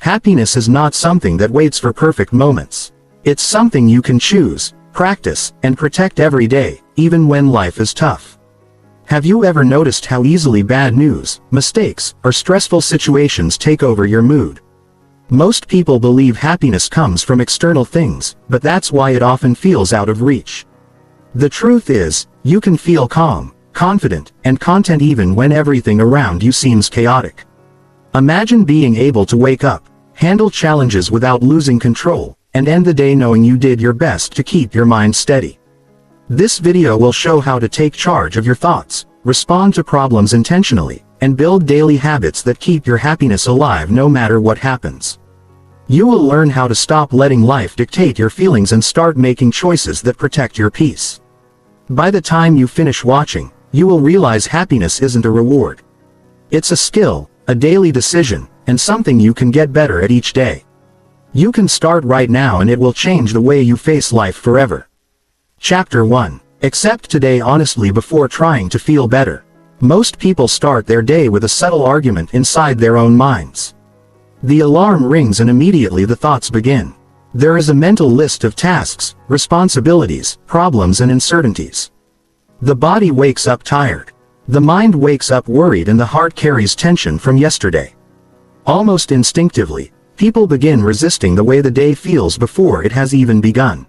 Happiness is not something that waits for perfect moments. It's something you can choose, practice, and protect every day, even when life is tough. Have you ever noticed how easily bad news, mistakes, or stressful situations take over your mood? Most people believe happiness comes from external things, but that's why it often feels out of reach. The truth is, you can feel calm, confident, and content even when everything around you seems chaotic. Imagine being able to wake up, handle challenges without losing control, and end the day knowing you did your best to keep your mind steady. This video will show how to take charge of your thoughts, respond to problems intentionally, and build daily habits that keep your happiness alive no matter what happens. You will learn how to stop letting life dictate your feelings and start making choices that protect your peace. By the time you finish watching, you will realize happiness isn't a reward. It's a skill, a daily decision, and something you can get better at each day. You can start right now and it will change the way you face life forever. Chapter 1. Accept today honestly before trying to feel better. Most people start their day with a subtle argument inside their own minds. The alarm rings and immediately the thoughts begin. There is a mental list of tasks, responsibilities, problems and uncertainties. The body wakes up tired. The mind wakes up worried and the heart carries tension from yesterday. Almost instinctively, people begin resisting the way the day feels before it has even begun.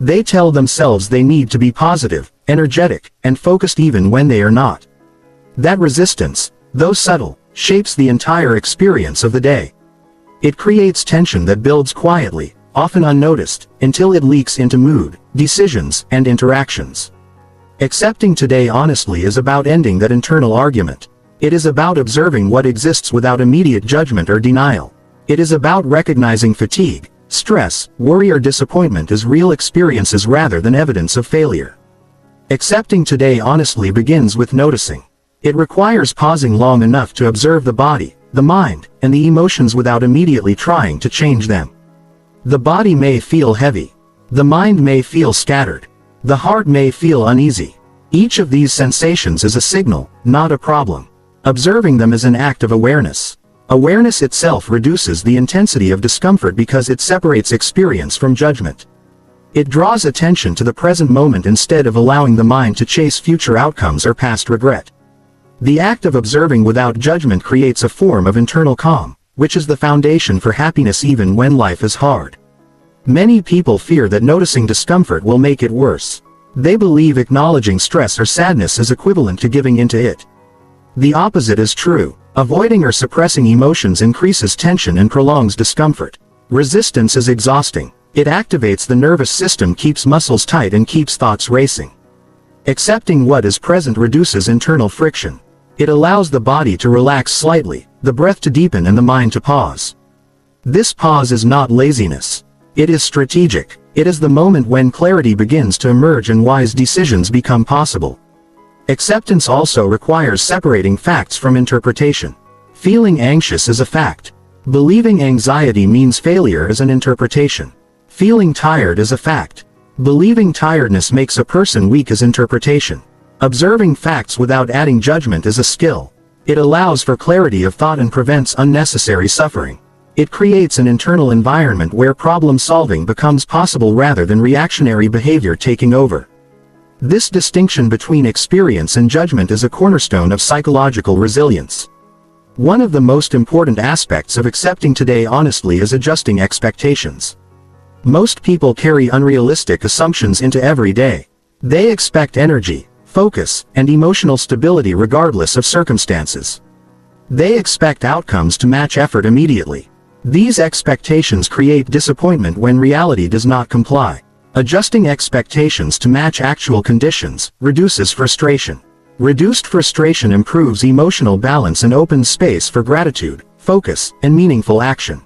They tell themselves they need to be positive, energetic, and focused even when they are not. That resistance, though subtle, shapes the entire experience of the day. It creates tension that builds quietly, often unnoticed, until it leaks into mood, decisions, and interactions. Accepting today honestly is about ending that internal argument. It is about observing what exists without immediate judgment or denial. It is about recognizing fatigue, stress, worry or disappointment as real experiences rather than evidence of failure. Accepting today honestly begins with noticing. It requires pausing long enough to observe the body, the mind, and the emotions without immediately trying to change them. The body may feel heavy. The mind may feel scattered. The heart may feel uneasy. Each of these sensations is a signal, not a problem. Observing them is an act of awareness. Awareness itself reduces the intensity of discomfort because it separates experience from judgment. It draws attention to the present moment instead of allowing the mind to chase future outcomes or past regret. The act of observing without judgment creates a form of internal calm, which is the foundation for happiness even when life is hard. Many people fear that noticing discomfort will make it worse. They believe acknowledging stress or sadness is equivalent to giving into it. The opposite is true. Avoiding or suppressing emotions increases tension and prolongs discomfort. Resistance is exhausting. It activates the nervous system, keeps muscles tight and keeps thoughts racing. Accepting what is present reduces internal friction. It allows the body to relax slightly, the breath to deepen and the mind to pause. This pause is not laziness. It is strategic. It is the moment when clarity begins to emerge and wise decisions become possible. Acceptance also requires separating facts from interpretation. Feeling anxious is a fact. Believing anxiety means failure is an interpretation. Feeling tired is a fact. Believing tiredness makes a person weak is interpretation. Observing facts without adding judgment is a skill. It allows for clarity of thought and prevents unnecessary suffering. It creates an internal environment where problem solving becomes possible rather than reactionary behavior taking over. This distinction between experience and judgment is a cornerstone of psychological resilience. One of the most important aspects of accepting today honestly is adjusting expectations. Most people carry unrealistic assumptions into every day. They expect energy, focus, and emotional stability regardless of circumstances. They expect outcomes to match effort immediately. These expectations create disappointment when reality does not comply. Adjusting expectations to match actual conditions reduces frustration. Reduced frustration improves emotional balance and opens space for gratitude, focus, and meaningful action.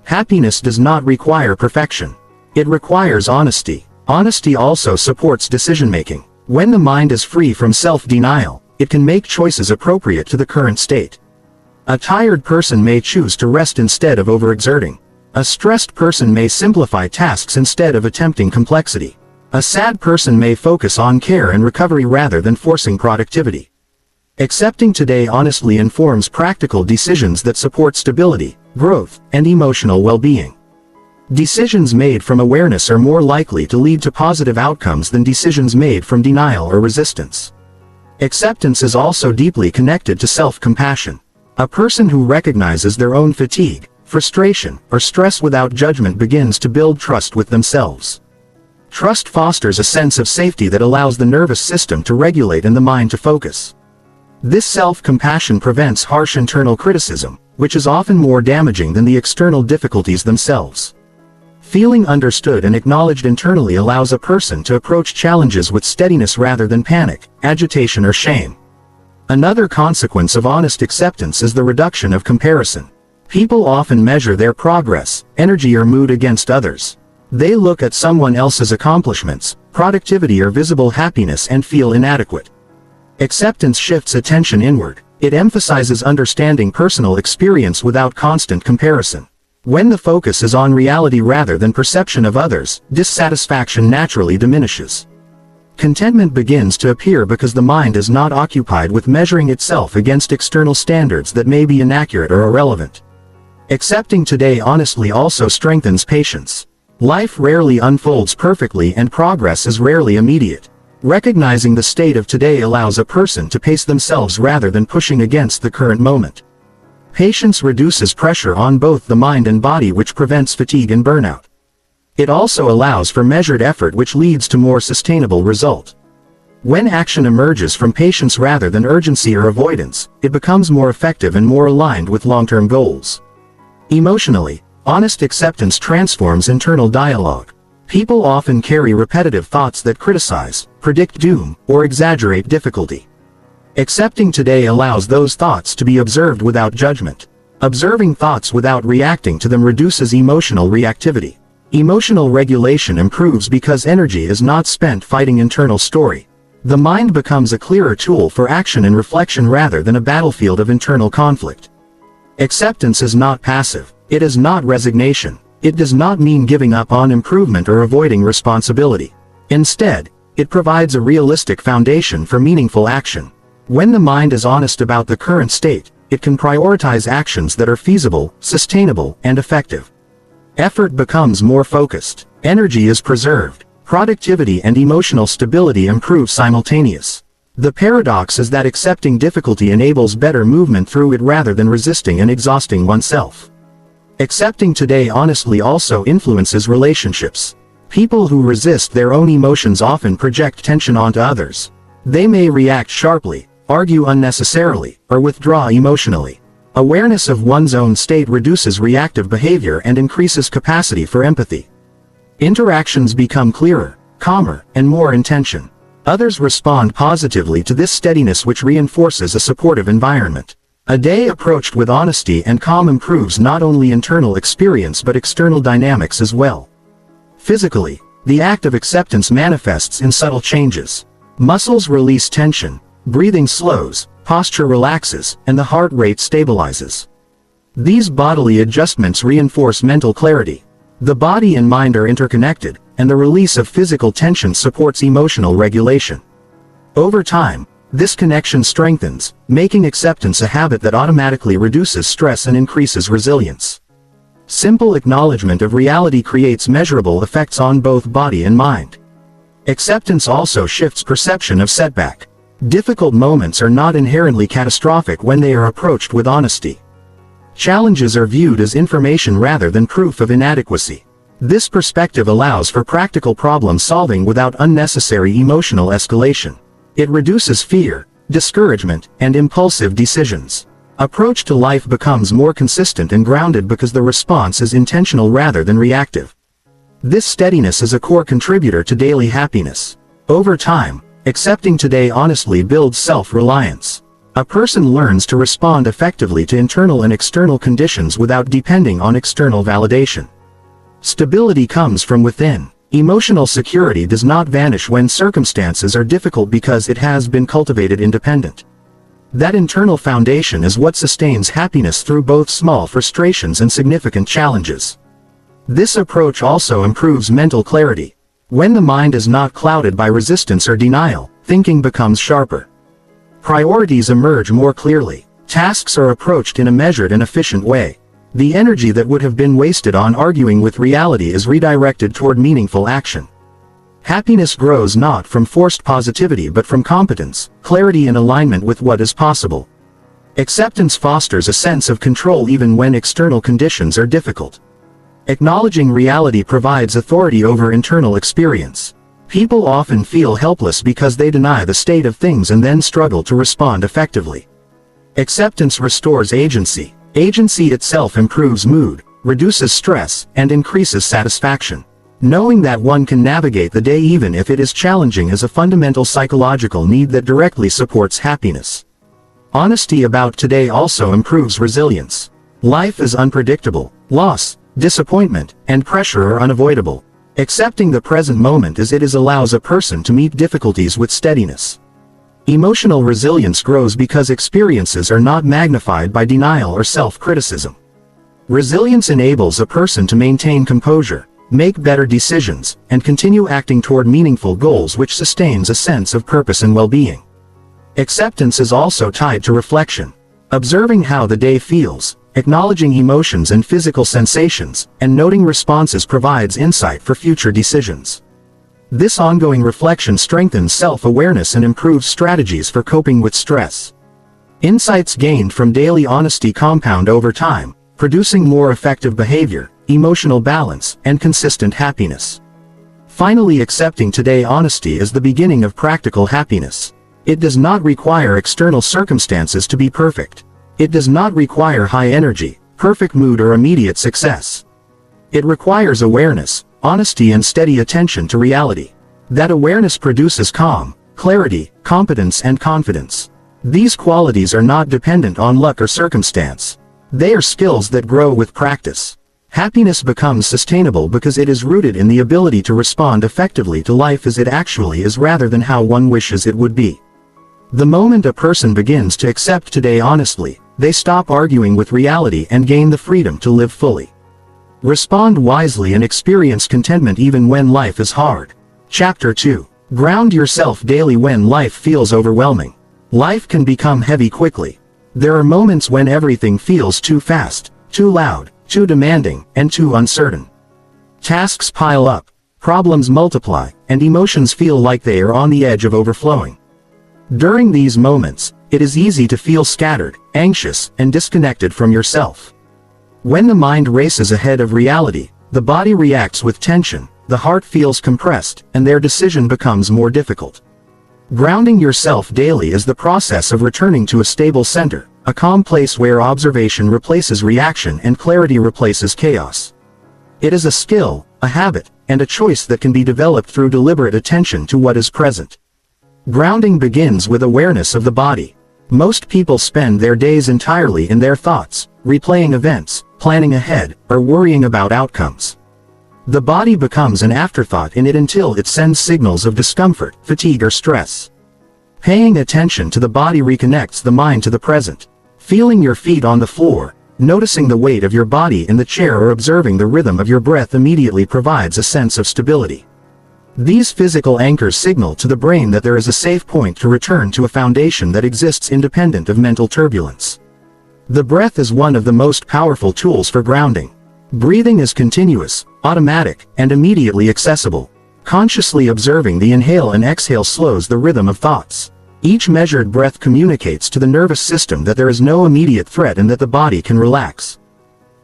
Happiness does not require perfection. It requires honesty. Honesty also supports decision-making. When the mind is free from self-denial, it can make choices appropriate to the current state. A tired person may choose to rest instead of overexerting. A stressed person may simplify tasks instead of attempting complexity. A sad person may focus on care and recovery rather than forcing productivity. Accepting today honestly informs practical decisions that support stability, growth, and emotional well-being. Decisions made from awareness are more likely to lead to positive outcomes than decisions made from denial or resistance. Acceptance is also deeply connected to self-compassion. A person who recognizes their own fatigue, frustration, or stress without judgment begins to build trust with themselves. Trust fosters a sense of safety that allows the nervous system to regulate and the mind to focus. This self-compassion prevents harsh internal criticism, which is often more damaging than the external difficulties themselves. Feeling understood and acknowledged internally allows a person to approach challenges with steadiness rather than panic, agitation, or shame. Another consequence of honest acceptance is the reduction of comparison. People often measure their progress, energy, or mood against others. They look at someone else's accomplishments, productivity, or visible happiness and feel inadequate. Acceptance shifts attention inward. It emphasizes understanding personal experience without constant comparison. When the focus is on reality rather than perception of others, dissatisfaction naturally diminishes. Contentment begins to appear because the mind is not occupied with measuring itself against external standards that may be inaccurate or irrelevant. Accepting today honestly also strengthens patience. Life rarely unfolds perfectly and progress is rarely immediate. Recognizing the state of today allows a person to pace themselves rather than pushing against the current moment. Patience reduces pressure on both the mind and body, which prevents fatigue and burnout. It also allows for measured effort, which leads to more sustainable result. When action emerges from patience rather than urgency or avoidance, it becomes more effective and more aligned with long-term goals. Emotionally, honest acceptance transforms internal dialogue. People often carry repetitive thoughts that criticize, predict doom, or exaggerate difficulty. Accepting today allows those thoughts to be observed without judgment. Observing thoughts without reacting to them reduces emotional reactivity. Emotional regulation improves because energy is not spent fighting internal story. The mind becomes a clearer tool for action and reflection rather than a battlefield of internal conflict. Acceptance is not passive. It is not resignation. It does not mean giving up on improvement or avoiding responsibility. Instead, it provides a realistic foundation for meaningful action. When the mind is honest about the current state, it can prioritize actions that are feasible, sustainable, and effective. Effort becomes more focused. Energy is preserved. Productivity and emotional stability improve simultaneously. The paradox is that accepting difficulty enables better movement through it rather than resisting and exhausting oneself. Accepting today honestly also influences relationships. People who resist their own emotions often project tension onto others. They may react sharply, argue unnecessarily, or withdraw emotionally. Awareness of one's own state reduces reactive behavior and increases capacity for empathy. Interactions become clearer, calmer, and more intentional. Others respond positively to this steadiness, which reinforces a supportive environment. A day approached with honesty and calm improves not only internal experience but external dynamics as well. Physically, the act of acceptance manifests in subtle changes. Muscles release tension, breathing slows, posture relaxes, and the heart rate stabilizes. These bodily adjustments reinforce mental clarity. The body and mind are interconnected, and the release of physical tension supports emotional regulation. Over time, this connection strengthens, making acceptance a habit that automatically reduces stress and increases resilience. Simple acknowledgement of reality creates measurable effects on both body and mind. Acceptance also shifts perception of setback. Difficult moments are not inherently catastrophic when they are approached with honesty. Challenges are viewed as information rather than proof of inadequacy. This perspective allows for practical problem solving without unnecessary emotional escalation. It reduces fear, discouragement, and impulsive decisions. Approach to life becomes more consistent and grounded because the response is intentional rather than reactive. This steadiness is a core contributor to daily happiness. Over time, accepting today honestly builds self-reliance. A person learns to respond effectively to internal and external conditions without depending on external validation. Stability comes from within. Emotional security does not vanish when circumstances are difficult because it has been cultivated independent. That internal foundation is what sustains happiness through both small frustrations and significant challenges. This approach also improves mental clarity. When the mind is not clouded by resistance or denial, thinking becomes sharper. Priorities emerge more clearly. Tasks are approached in a measured and efficient way. The energy that would have been wasted on arguing with reality is redirected toward meaningful action. Happiness grows not from forced positivity but from competence, clarity and alignment with what is possible. Acceptance fosters a sense of control even when external conditions are difficult. Acknowledging reality provides authority over internal experience. People often feel helpless because they deny the state of things and then struggle to respond effectively. Acceptance restores agency. Agency itself improves mood, reduces stress, and increases satisfaction. Knowing that one can navigate the day even if it is challenging is a fundamental psychological need that directly supports happiness. Honesty about today also improves resilience. Life is unpredictable. Loss, disappointment, and pressure are unavoidable. Accepting the present moment as it is allows a person to meet difficulties with steadiness. Emotional resilience grows because experiences are not magnified by denial or self-criticism. Resilience enables a person to maintain composure, make better decisions, and continue acting toward meaningful goals, which sustains a sense of purpose and well-being. Acceptance is also tied to reflection. Observing how the day feels, acknowledging emotions and physical sensations, and noting responses provides insight for future decisions. This ongoing reflection strengthens self-awareness and improves strategies for coping with stress. Insights gained from daily honesty compound over time, producing more effective behavior, emotional balance, and consistent happiness. Finally, accepting today honesty is the beginning of practical happiness. It does not require external circumstances to be perfect. It does not require high energy, perfect mood, or immediate success. It requires awareness, honesty, and steady attention to reality. That awareness produces calm, clarity, competence, and confidence. These qualities are not dependent on luck or circumstance. They are skills that grow with practice. Happiness becomes sustainable because it is rooted in the ability to respond effectively to life as it actually is rather than how one wishes it would be. The moment a person begins to accept today honestly, they stop arguing with reality and gain the freedom to live fully. Respond wisely and experience contentment even when life is hard. Chapter 2. Ground yourself daily when life feels overwhelming. Life can become heavy quickly. There are moments when everything feels too fast, too loud, too demanding, and too uncertain. Tasks pile up, problems multiply, and emotions feel like they are on the edge of overflowing. During these moments, it is easy to feel scattered, anxious, and disconnected from yourself. When the mind races ahead of reality, the body reacts with tension, the heart feels compressed, and their decision becomes more difficult. Grounding yourself daily is the process of returning to a stable center, a calm place where observation replaces reaction and clarity replaces chaos. It is a skill, a habit, and a choice that can be developed through deliberate attention to what is present. Grounding begins with awareness of the body. Most people spend their days entirely in their thoughts, replaying events, planning ahead, or worrying about outcomes. The body becomes an afterthought in it until it sends signals of discomfort, fatigue, or stress. Paying attention to the body reconnects the mind to the present. Feeling your feet on the floor, noticing the weight of your body in the chair, or observing the rhythm of your breath immediately provides a sense of stability. These physical anchors signal to the brain that there is a safe point to return to, a foundation that exists independent of mental turbulence. The breath is one of the most powerful tools for grounding. Breathing is continuous, automatic, and immediately accessible. Consciously observing the inhale and exhale slows the rhythm of thoughts. Each measured breath communicates to the nervous system that there is no immediate threat and that the body can relax.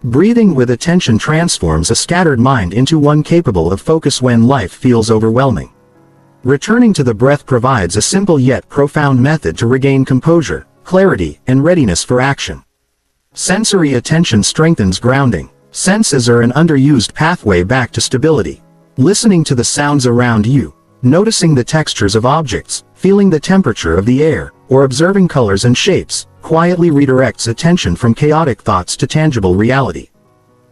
Breathing with attention transforms a scattered mind into one capable of focus when life feels overwhelming. Returning to the breath provides a simple yet profound method to regain composure, clarity, and readiness for action. Sensory attention strengthens grounding. Senses are an underused pathway back to stability. Listening to the sounds around you, noticing the textures of objects, feeling the temperature of the air, or observing colors and shapes, quietly redirects attention from chaotic thoughts to tangible reality.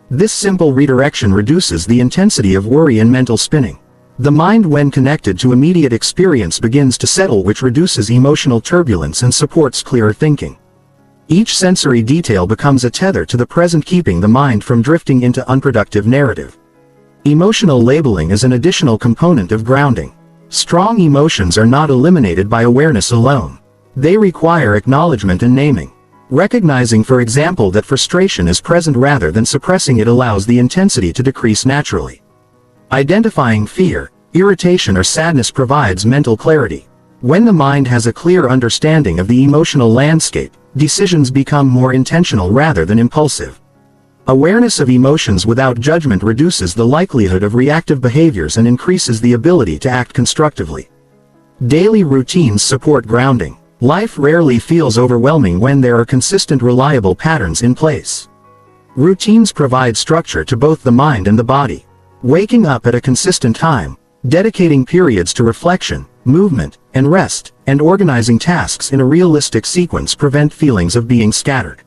This simple redirection reduces the intensity of worry and mental spinning. The mind, when connected to immediate experience, begins to settle, which reduces emotional turbulence and supports clearer thinking. Each sensory detail becomes a tether to the present, keeping the mind from drifting into unproductive narrative. Emotional labeling is an additional component of grounding. Strong emotions are not eliminated by awareness alone. They require acknowledgement and naming. Recognizing, for example, that frustration is present rather than suppressing it allows the intensity to decrease naturally. Identifying fear, irritation, or sadness provides mental clarity. When the mind has a clear understanding of the emotional landscape, decisions become more intentional rather than impulsive. Awareness of emotions without judgment reduces the likelihood of reactive behaviors and increases the ability to act constructively. Daily routines support grounding. Life rarely feels overwhelming when there are consistent, reliable patterns in place. Routines provide structure to both the mind and the body. Waking up at a consistent time, dedicating periods to reflection, movement, and rest, and organizing tasks in a realistic sequence prevent feelings of being scattered.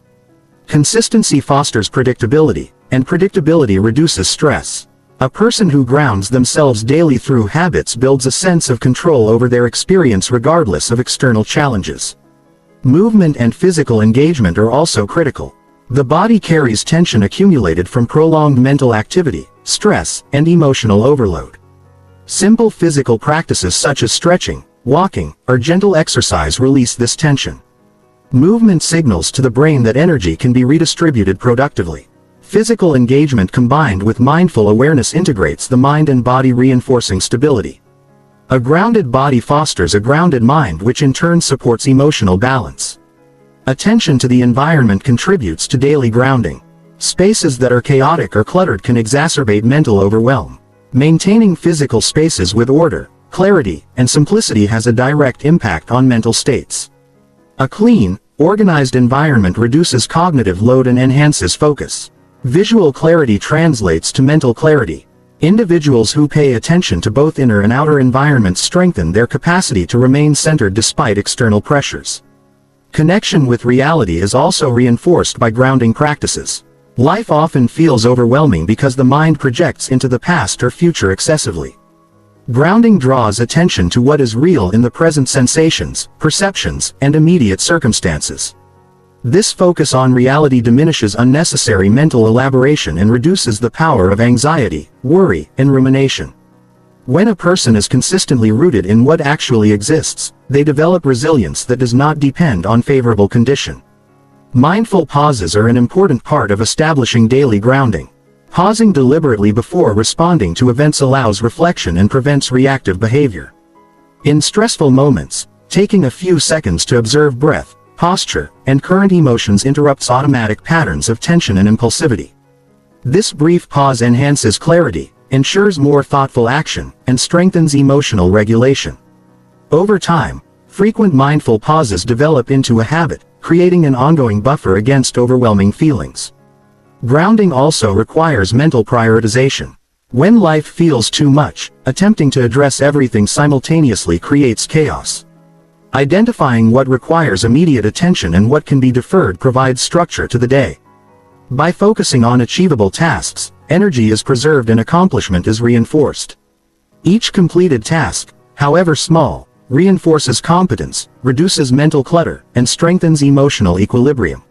Consistency fosters predictability, and predictability reduces stress. A person who grounds themselves daily through habits builds a sense of control over their experience regardless of external challenges. Movement and physical engagement are also critical. The body carries tension accumulated from prolonged mental activity, stress, and emotional overload. Simple physical practices such as stretching, walking, or gentle exercise release this tension. Movement signals to the brain that energy can be redistributed productively. Physical engagement combined with mindful awareness integrates the mind and body, reinforcing stability. A grounded body fosters a grounded mind, which in turn supports emotional balance. Attention to the environment contributes to daily grounding. Spaces that are chaotic or cluttered can exacerbate mental overwhelm. Maintaining physical spaces with order, clarity, and simplicity has a direct impact on mental states. A clean, organized environment reduces cognitive load and enhances focus. Visual clarity translates to mental clarity. Individuals who pay attention to both inner and outer environments strengthen their capacity to remain centered despite external pressures. Connection with reality is also reinforced by grounding practices. Life often feels overwhelming because the mind projects into the past or future excessively. Grounding draws attention to what is real in the present: sensations, perceptions, and immediate circumstances. This focus on reality diminishes unnecessary mental elaboration and reduces the power of anxiety, worry, and rumination. When a person is consistently rooted in what actually exists, they develop resilience that does not depend on favorable condition. Mindful pauses are an important part of establishing daily grounding. Pausing deliberately before responding to events allows reflection and prevents reactive behavior. In stressful moments, taking a few seconds to observe breath, posture, and current emotions interrupts automatic patterns of tension and impulsivity. This brief pause enhances clarity, ensures more thoughtful action, and strengthens emotional regulation. Over time, frequent mindful pauses develop into a habit, creating an ongoing buffer against overwhelming feelings. Grounding also requires mental prioritization. When life feels too much, attempting to address everything simultaneously creates chaos. Identifying what requires immediate attention and what can be deferred provides structure to the day. By focusing on achievable tasks, energy is preserved and accomplishment is reinforced. Each completed task, however small, reinforces competence, reduces mental clutter, and strengthens emotional equilibrium.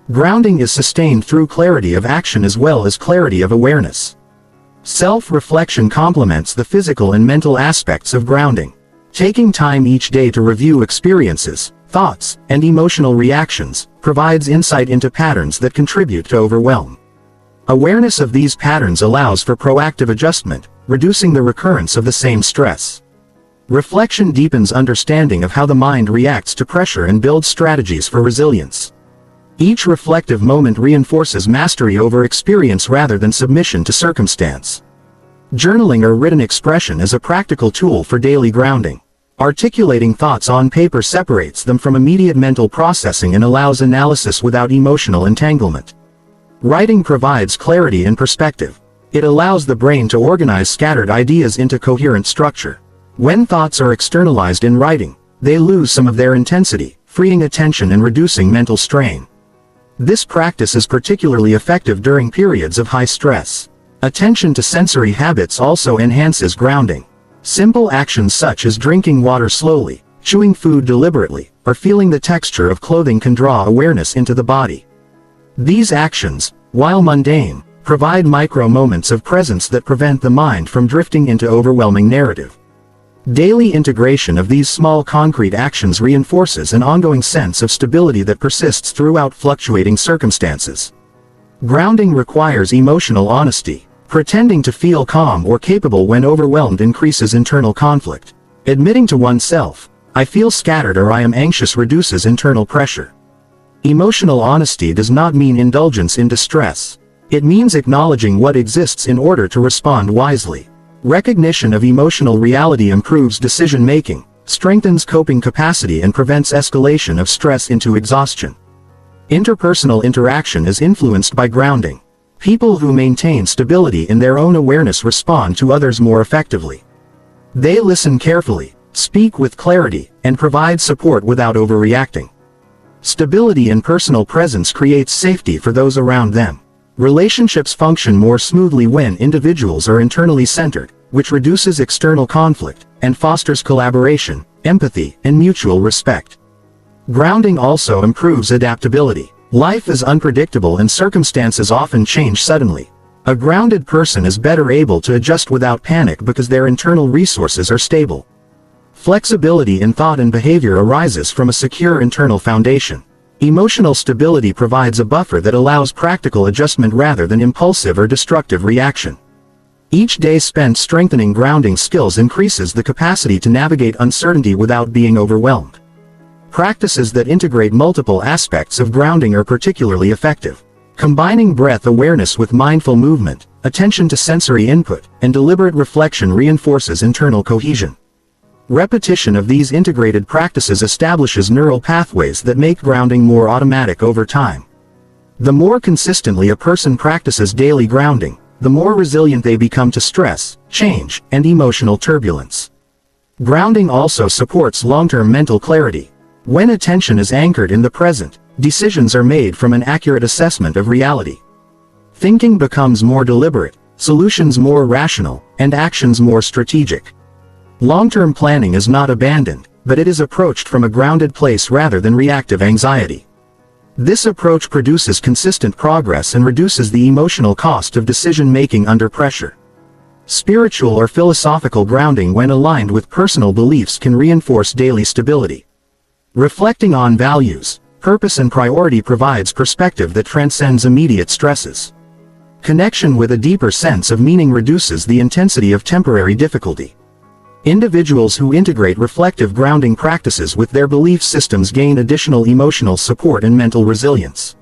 Grounding is sustained through clarity of action as well as clarity of awareness. Self-reflection complements the physical and mental aspects of grounding. Taking time each day to review experiences, thoughts, and emotional reactions provides insight into patterns that contribute to overwhelm. Awareness of these patterns allows for proactive adjustment, reducing the recurrence of the same stress. Reflection deepens understanding of how the mind reacts to pressure and builds strategies for resilience. Each reflective moment reinforces mastery over experience rather than submission to circumstance. Journaling or written expression is a practical tool for daily grounding. Articulating thoughts on paper separates them from immediate mental processing and allows analysis without emotional entanglement. Writing provides clarity and perspective. It allows the brain to organize scattered ideas into coherent structure. When thoughts are externalized in writing, they lose some of their intensity, freeing attention and reducing mental strain. This practice is particularly effective during periods of high stress. Attention to sensory habits also enhances grounding. Simple actions such as drinking water slowly, chewing food deliberately, or feeling the texture of clothing can draw awareness into the body. These actions, while mundane, provide micro moments of presence that prevent the mind from drifting into overwhelming narrative. Daily integration of these small concrete actions reinforces an ongoing sense of stability that persists throughout fluctuating circumstances. Grounding requires emotional honesty. Pretending to feel calm or capable when overwhelmed increases internal conflict. Admitting to oneself, "I feel scattered" or "I am anxious" reduces internal pressure. Emotional honesty does not mean indulgence in distress. It means acknowledging what exists in order to respond wisely. Recognition of emotional reality improves decision-making, strengthens coping capacity and prevents escalation of stress into exhaustion. Interpersonal interaction is influenced by grounding. People who maintain stability in their own awareness respond to others more effectively. They listen carefully, speak with clarity, and provide support without overreacting. Stability in personal presence creates safety for those around them. Relationships function more smoothly when individuals are internally centered, which reduces external conflict, and fosters collaboration, empathy, and mutual respect. Grounding also improves adaptability. Life is unpredictable and circumstances often change suddenly. A grounded person is better able to adjust without panic because their internal resources are stable. Flexibility in thought and behavior arises from a secure internal foundation. Emotional stability provides a buffer that allows practical adjustment rather than impulsive or destructive reaction. Each day spent strengthening grounding skills increases the capacity to navigate uncertainty without being overwhelmed. Practices that integrate multiple aspects of grounding are particularly effective. Combining breath awareness with mindful movement, attention to sensory input, and deliberate reflection reinforces internal cohesion. Repetition of these integrated practices establishes neural pathways that make grounding more automatic over time. The more consistently a person practices daily grounding, the more resilient they become to stress, change, and emotional turbulence. Grounding also supports long-term mental clarity. When attention is anchored in the present, decisions are made from an accurate assessment of reality. Thinking becomes more deliberate, solutions more rational, and actions more strategic. Long-term planning is not abandoned, but it is approached from a grounded place rather than reactive anxiety. This approach produces consistent progress and reduces the emotional cost of decision-making under pressure. Spiritual or philosophical grounding, when aligned with personal beliefs, can reinforce daily stability. Reflecting on values, purpose and priority provides perspective that transcends immediate stresses. Connection with a deeper sense of meaning reduces the intensity of temporary difficulty. Individuals who integrate reflective grounding practices with their belief systems gain additional emotional support and mental resilience.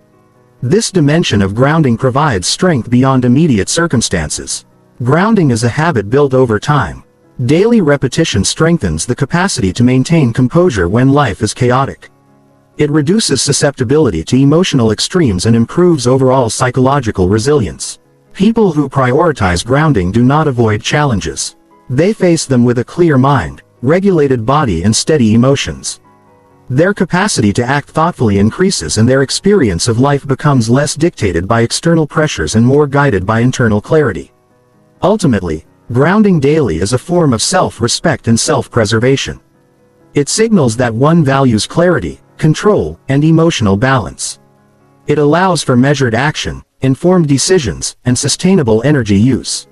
This dimension of grounding provides strength beyond immediate circumstances. Grounding is a habit built over time. Daily repetition strengthens the capacity to maintain composure when life is chaotic. It reduces susceptibility to emotional extremes and improves overall psychological resilience. People who prioritize grounding do not avoid challenges. They face them with a clear mind, regulated body and steady emotions. Their capacity to act thoughtfully increases and their experience of life becomes less dictated by external pressures and more guided by internal clarity. Ultimately, grounding daily is a form of self-respect and self-preservation. It signals that one values clarity, control, and emotional balance. It allows for measured action, informed decisions, and sustainable energy use.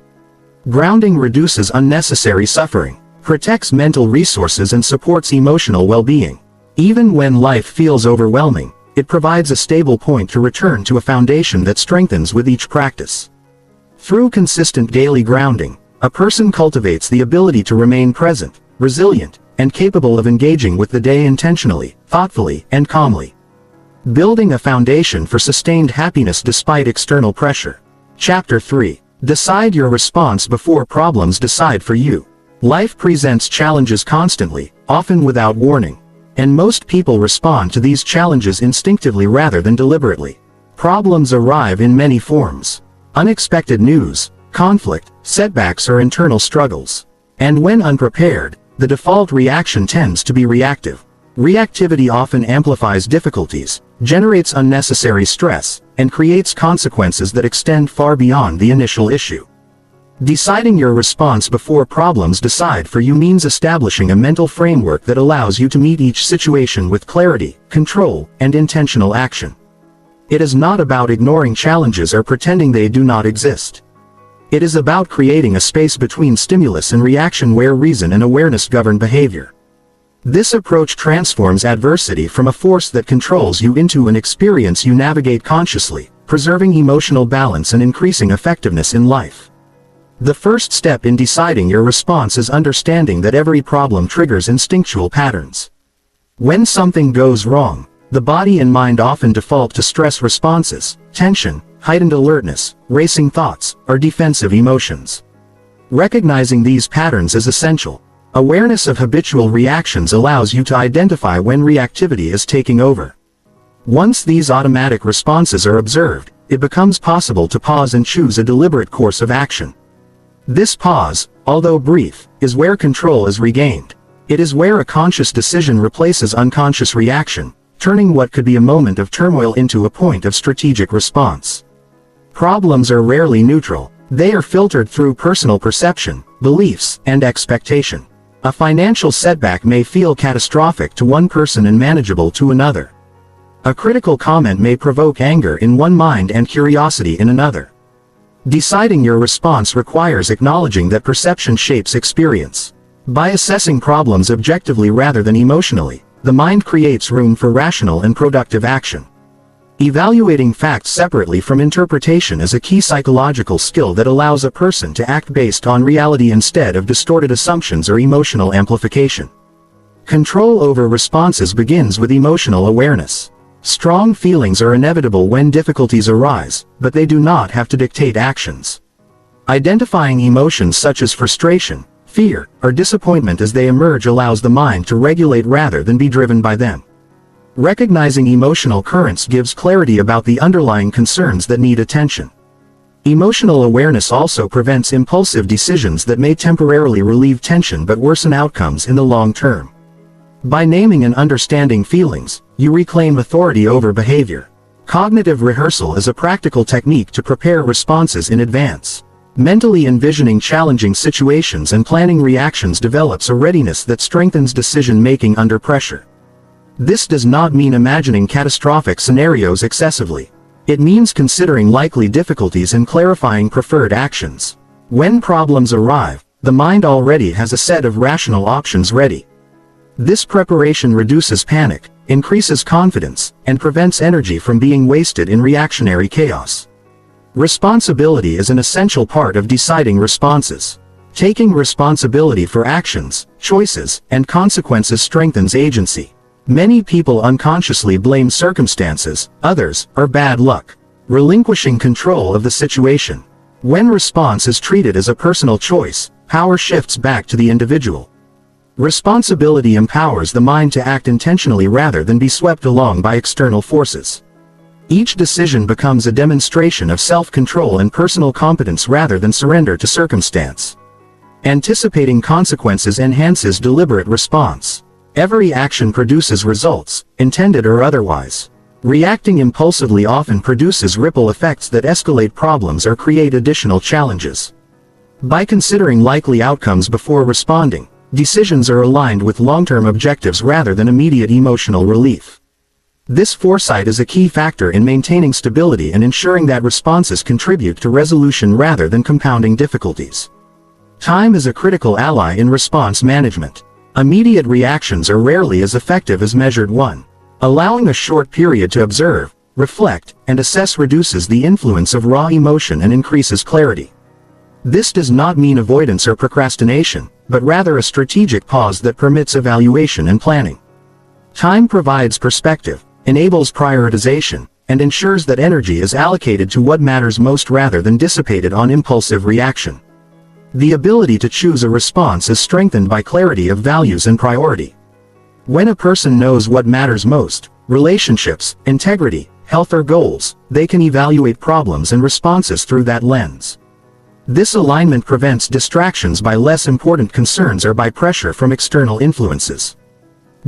Grounding reduces unnecessary suffering, protects mental resources and supports emotional well-being. Even when life feels overwhelming, it provides a stable point to return to, a foundation that strengthens with each practice. Through consistent daily grounding, a person cultivates the ability to remain present, resilient, and capable of engaging with the day intentionally, thoughtfully, and calmly. Building a foundation for sustained happiness despite external pressure. Chapter 3. Decide your response before problems decide for you. Life presents challenges constantly, often without warning. And most people respond to these challenges instinctively rather than deliberately. Problems arrive in many forms. Unexpected news, conflict, setbacks, or internal struggles. And when unprepared, the default reaction tends to be reactive. Reactivity often amplifies difficulties, generates unnecessary stress, and creates consequences that extend far beyond the initial issue. Deciding your response before problems decide for you means establishing a mental framework that allows you to meet each situation with clarity, control, and intentional action. It is not about ignoring challenges or pretending they do not exist. It is about creating a space between stimulus and reaction where reason and awareness govern behavior. This approach transforms adversity from a force that controls you into an experience you navigate consciously, preserving emotional balance and increasing effectiveness in life. The first step in deciding your response is understanding that every problem triggers instinctual patterns. When something goes wrong, the body and mind often default to stress responses, tension, heightened alertness, racing thoughts, or defensive emotions. Recognizing these patterns is essential. Awareness of habitual reactions allows you to identify when reactivity is taking over. Once these automatic responses are observed, it becomes possible to pause and choose a deliberate course of action. This pause, although brief, is where control is regained. It is where a conscious decision replaces unconscious reaction, turning what could be a moment of turmoil into a point of strategic response. Problems are rarely neutral. They are filtered through personal perception, beliefs, and expectation. A financial setback may feel catastrophic to one person and manageable to another. A critical comment may provoke anger in one mind and curiosity in another. Deciding your response requires acknowledging that perception shapes experience. By assessing problems objectively rather than emotionally, the mind creates room for rational and productive action. Evaluating facts separately from interpretation is a key psychological skill that allows a person to act based on reality instead of distorted assumptions or emotional amplification. Control over responses begins with emotional awareness. Strong feelings are inevitable when difficulties arise, but they do not have to dictate actions. Identifying emotions such as frustration, fear, or disappointment as they emerge allows the mind to regulate rather than be driven by them. Recognizing emotional currents gives clarity about the underlying concerns that need attention. Emotional awareness also prevents impulsive decisions that may temporarily relieve tension but worsen outcomes in the long term. By naming and understanding feelings, you reclaim authority over behavior. Cognitive rehearsal is a practical technique to prepare responses in advance. Mentally envisioning challenging situations and planning reactions develops a readiness that strengthens decision-making under pressure. This does not mean imagining catastrophic scenarios excessively. It means considering likely difficulties and clarifying preferred actions. When problems arrive, the mind already has a set of rational options ready. This preparation reduces panic, increases confidence, and prevents energy from being wasted in reactionary chaos. Responsibility is an essential part of deciding responses. Taking responsibility for actions, choices, and consequences strengthens agency. Many people unconsciously blame circumstances, others, or bad luck, relinquishing control of the situation. When response is treated as a personal choice, power shifts back to the individual. Responsibility empowers the mind to act intentionally rather than be swept along by external forces. Each decision becomes a demonstration of self-control and personal competence rather than surrender to circumstance. Anticipating consequences enhances deliberate response. Every action produces results, intended or otherwise. Reacting impulsively often produces ripple effects that escalate problems or create additional challenges. By considering likely outcomes before responding, decisions are aligned with long-term objectives rather than immediate emotional relief. This foresight is a key factor in maintaining stability and ensuring that responses contribute to resolution rather than compounding difficulties. Time is a critical ally in response management. Immediate reactions are rarely as effective as measured one. Allowing a short period to observe, reflect, and assess reduces the influence of raw emotion and increases clarity. This does not mean avoidance or procrastination, but rather a strategic pause that permits evaluation and planning. Time provides perspective, enables prioritization, and ensures that energy is allocated to what matters most rather than dissipated on impulsive reaction. The ability to choose a response is strengthened by clarity of values and priority. When a person knows what matters most, relationships, integrity, health or goals, they can evaluate problems and responses through that lens. This alignment prevents distractions by less important concerns or by pressure from external influences.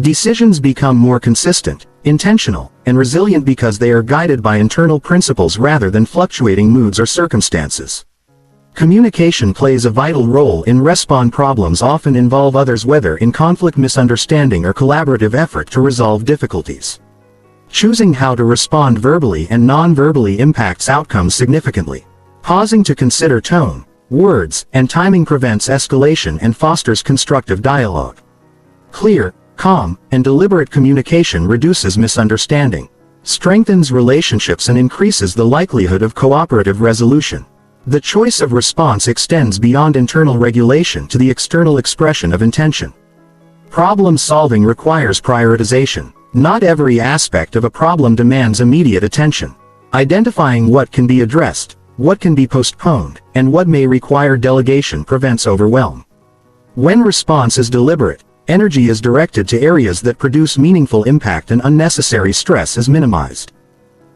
Decisions become more consistent, intentional, and resilient because they are guided by internal principles rather than fluctuating moods or circumstances. Communication plays a vital role in response. Problems often involve others, whether in conflict, misunderstanding, or collaborative effort to resolve difficulties. Choosing how to respond verbally and non-verbally impacts outcomes significantly. Pausing to consider tone, words, and timing prevents escalation and fosters constructive dialogue. Clear, calm, and deliberate communication reduces misunderstanding, strengthens relationships, and increases the likelihood of cooperative resolution. The choice of response extends beyond internal regulation to the external expression of intention. Problem solving requires prioritization. Not every aspect of a problem demands immediate attention. Identifying what can be addressed, what can be postponed, and what may require delegation prevents overwhelm. When response is deliberate, energy is directed to areas that produce meaningful impact and unnecessary stress is minimized.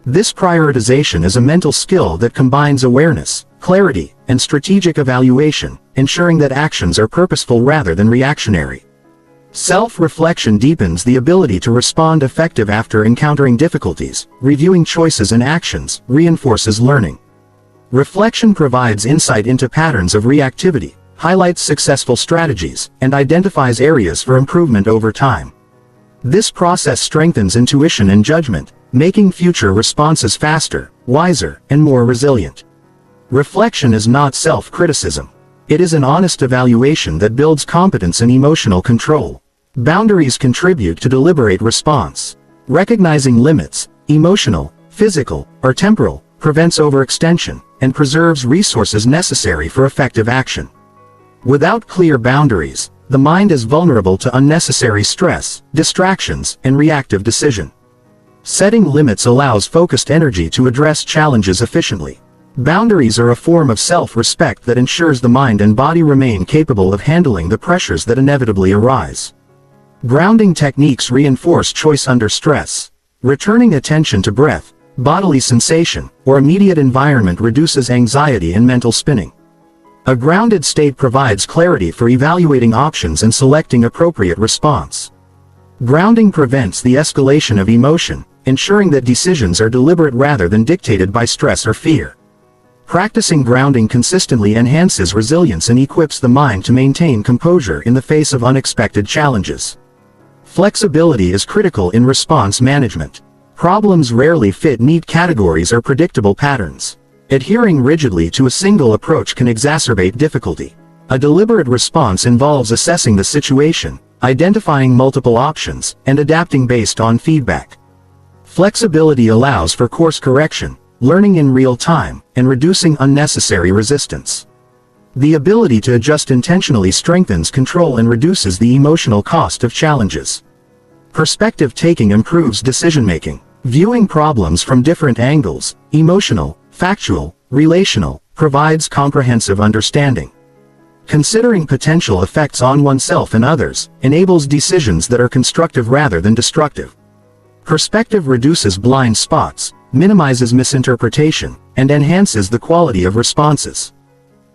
This prioritization is a mental skill that combines awareness, clarity, and strategic evaluation, ensuring that actions are purposeful rather than reactionary. Self-reflection deepens the ability to respond effectively after encountering difficulties. Reviewing choices and actions reinforces learning. Reflection provides insight into patterns of reactivity, highlights successful strategies, and identifies areas for improvement over time. This process strengthens intuition and judgment, making future responses faster, wiser, and more resilient. Reflection is not self-criticism. It is an honest evaluation that builds competence and emotional control. Boundaries contribute to deliberate response. Recognizing limits, emotional, physical, or temporal, prevents overextension, and preserves resources necessary for effective action. Without clear boundaries, the mind is vulnerable to unnecessary stress, distractions, and reactive decision. Setting limits allows focused energy to address challenges efficiently. Boundaries are a form of self-respect that ensures the mind and body remain capable of handling the pressures that inevitably arise. Grounding techniques reinforce choice under stress. Returning attention to breath, bodily sensation, or immediate environment reduces anxiety and mental spinning. A grounded state provides clarity for evaluating options and selecting appropriate response. Grounding prevents the escalation of emotion, ensuring that decisions are deliberate rather than dictated by stress or fear. Practicing grounding consistently enhances resilience and equips the mind to maintain composure in the face of unexpected challenges. Flexibility is critical in response management. Problems rarely fit neat categories or predictable patterns. Adhering rigidly to a single approach can exacerbate difficulty. A deliberate response involves assessing the situation, identifying multiple options, and adapting based on feedback. Flexibility allows for course correction, learning in real time, and reducing unnecessary resistance. The ability to adjust intentionally strengthens control and reduces the emotional cost of challenges. Perspective taking improves decision-making. Viewing problems from different angles, emotional, factual, relational, provides comprehensive understanding. Considering potential effects on oneself and others enables decisions that are constructive rather than destructive. Perspective reduces blind spots, minimizes misinterpretation, and enhances the quality of responses.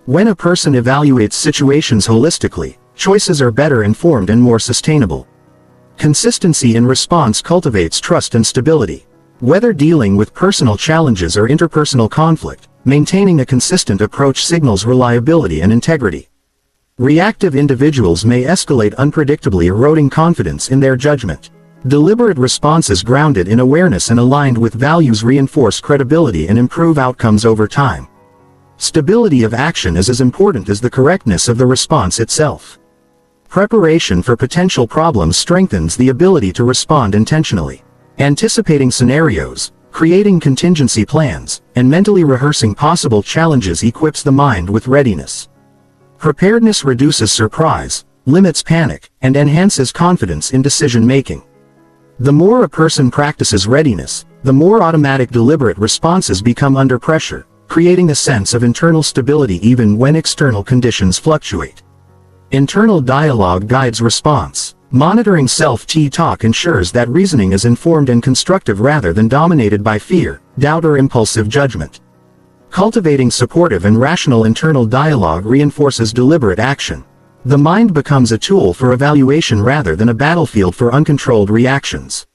When a person evaluates situations holistically, choices are better informed and more sustainable. Consistency in response cultivates trust and stability. Whether dealing with personal challenges or interpersonal conflict, maintaining a consistent approach signals reliability and integrity. Reactive individuals may escalate unpredictably, eroding confidence in their judgment. Deliberate responses grounded in awareness and aligned with values reinforce credibility and improve outcomes over time. Stability of action is as important as the correctness of the response itself. Preparation for potential problems strengthens the ability to respond intentionally. Anticipating scenarios, creating contingency plans, and mentally rehearsing possible challenges equips the mind with readiness. Preparedness reduces surprise, limits panic, and enhances confidence in decision-making. The more a person practices readiness, the more automatic deliberate responses become under pressure, creating a sense of internal stability even when external conditions fluctuate. Internal dialogue guides response. Monitoring self-talk ensures that reasoning is informed and constructive rather than dominated by fear, doubt, or impulsive judgment. Cultivating supportive and rational internal dialogue reinforces deliberate action. The mind becomes a tool for evaluation rather than a battlefield for uncontrolled reactions.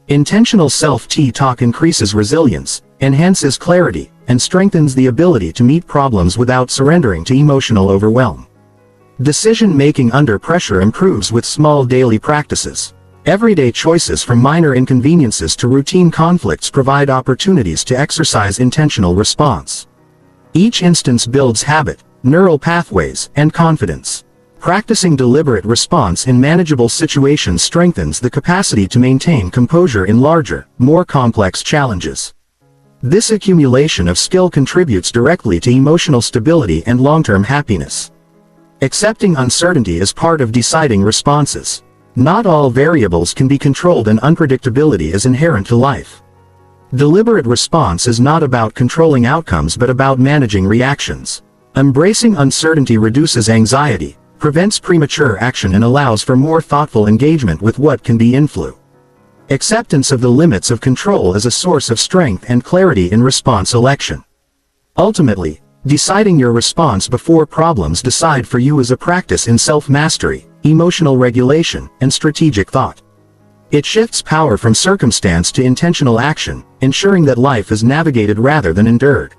Intentional self-talk increases resilience, enhances clarity, and strengthens the ability to meet problems without surrendering to emotional overwhelm. Decision-making under pressure improves with small daily practices. Everyday choices from minor inconveniences to routine conflicts provide opportunities to exercise intentional response. Each instance builds habit, neural pathways, and confidence. Practicing deliberate response in manageable situations strengthens the capacity to maintain composure in larger, more complex challenges. This accumulation of skill contributes directly to emotional stability and long-term happiness. Accepting uncertainty is part of deciding responses. Not all variables can be controlled, and unpredictability is inherent to life. Deliberate response is not about controlling outcomes but about managing reactions. Embracing uncertainty reduces anxiety, prevents premature action, and allows for more thoughtful engagement with what can be influenced. Acceptance of the limits of control is a source of strength and clarity in response selection. Ultimately, deciding your response before problems decide for you is a practice in self-mastery, emotional regulation, and strategic thought. It shifts power from circumstance to intentional action, ensuring that life is navigated rather than endured.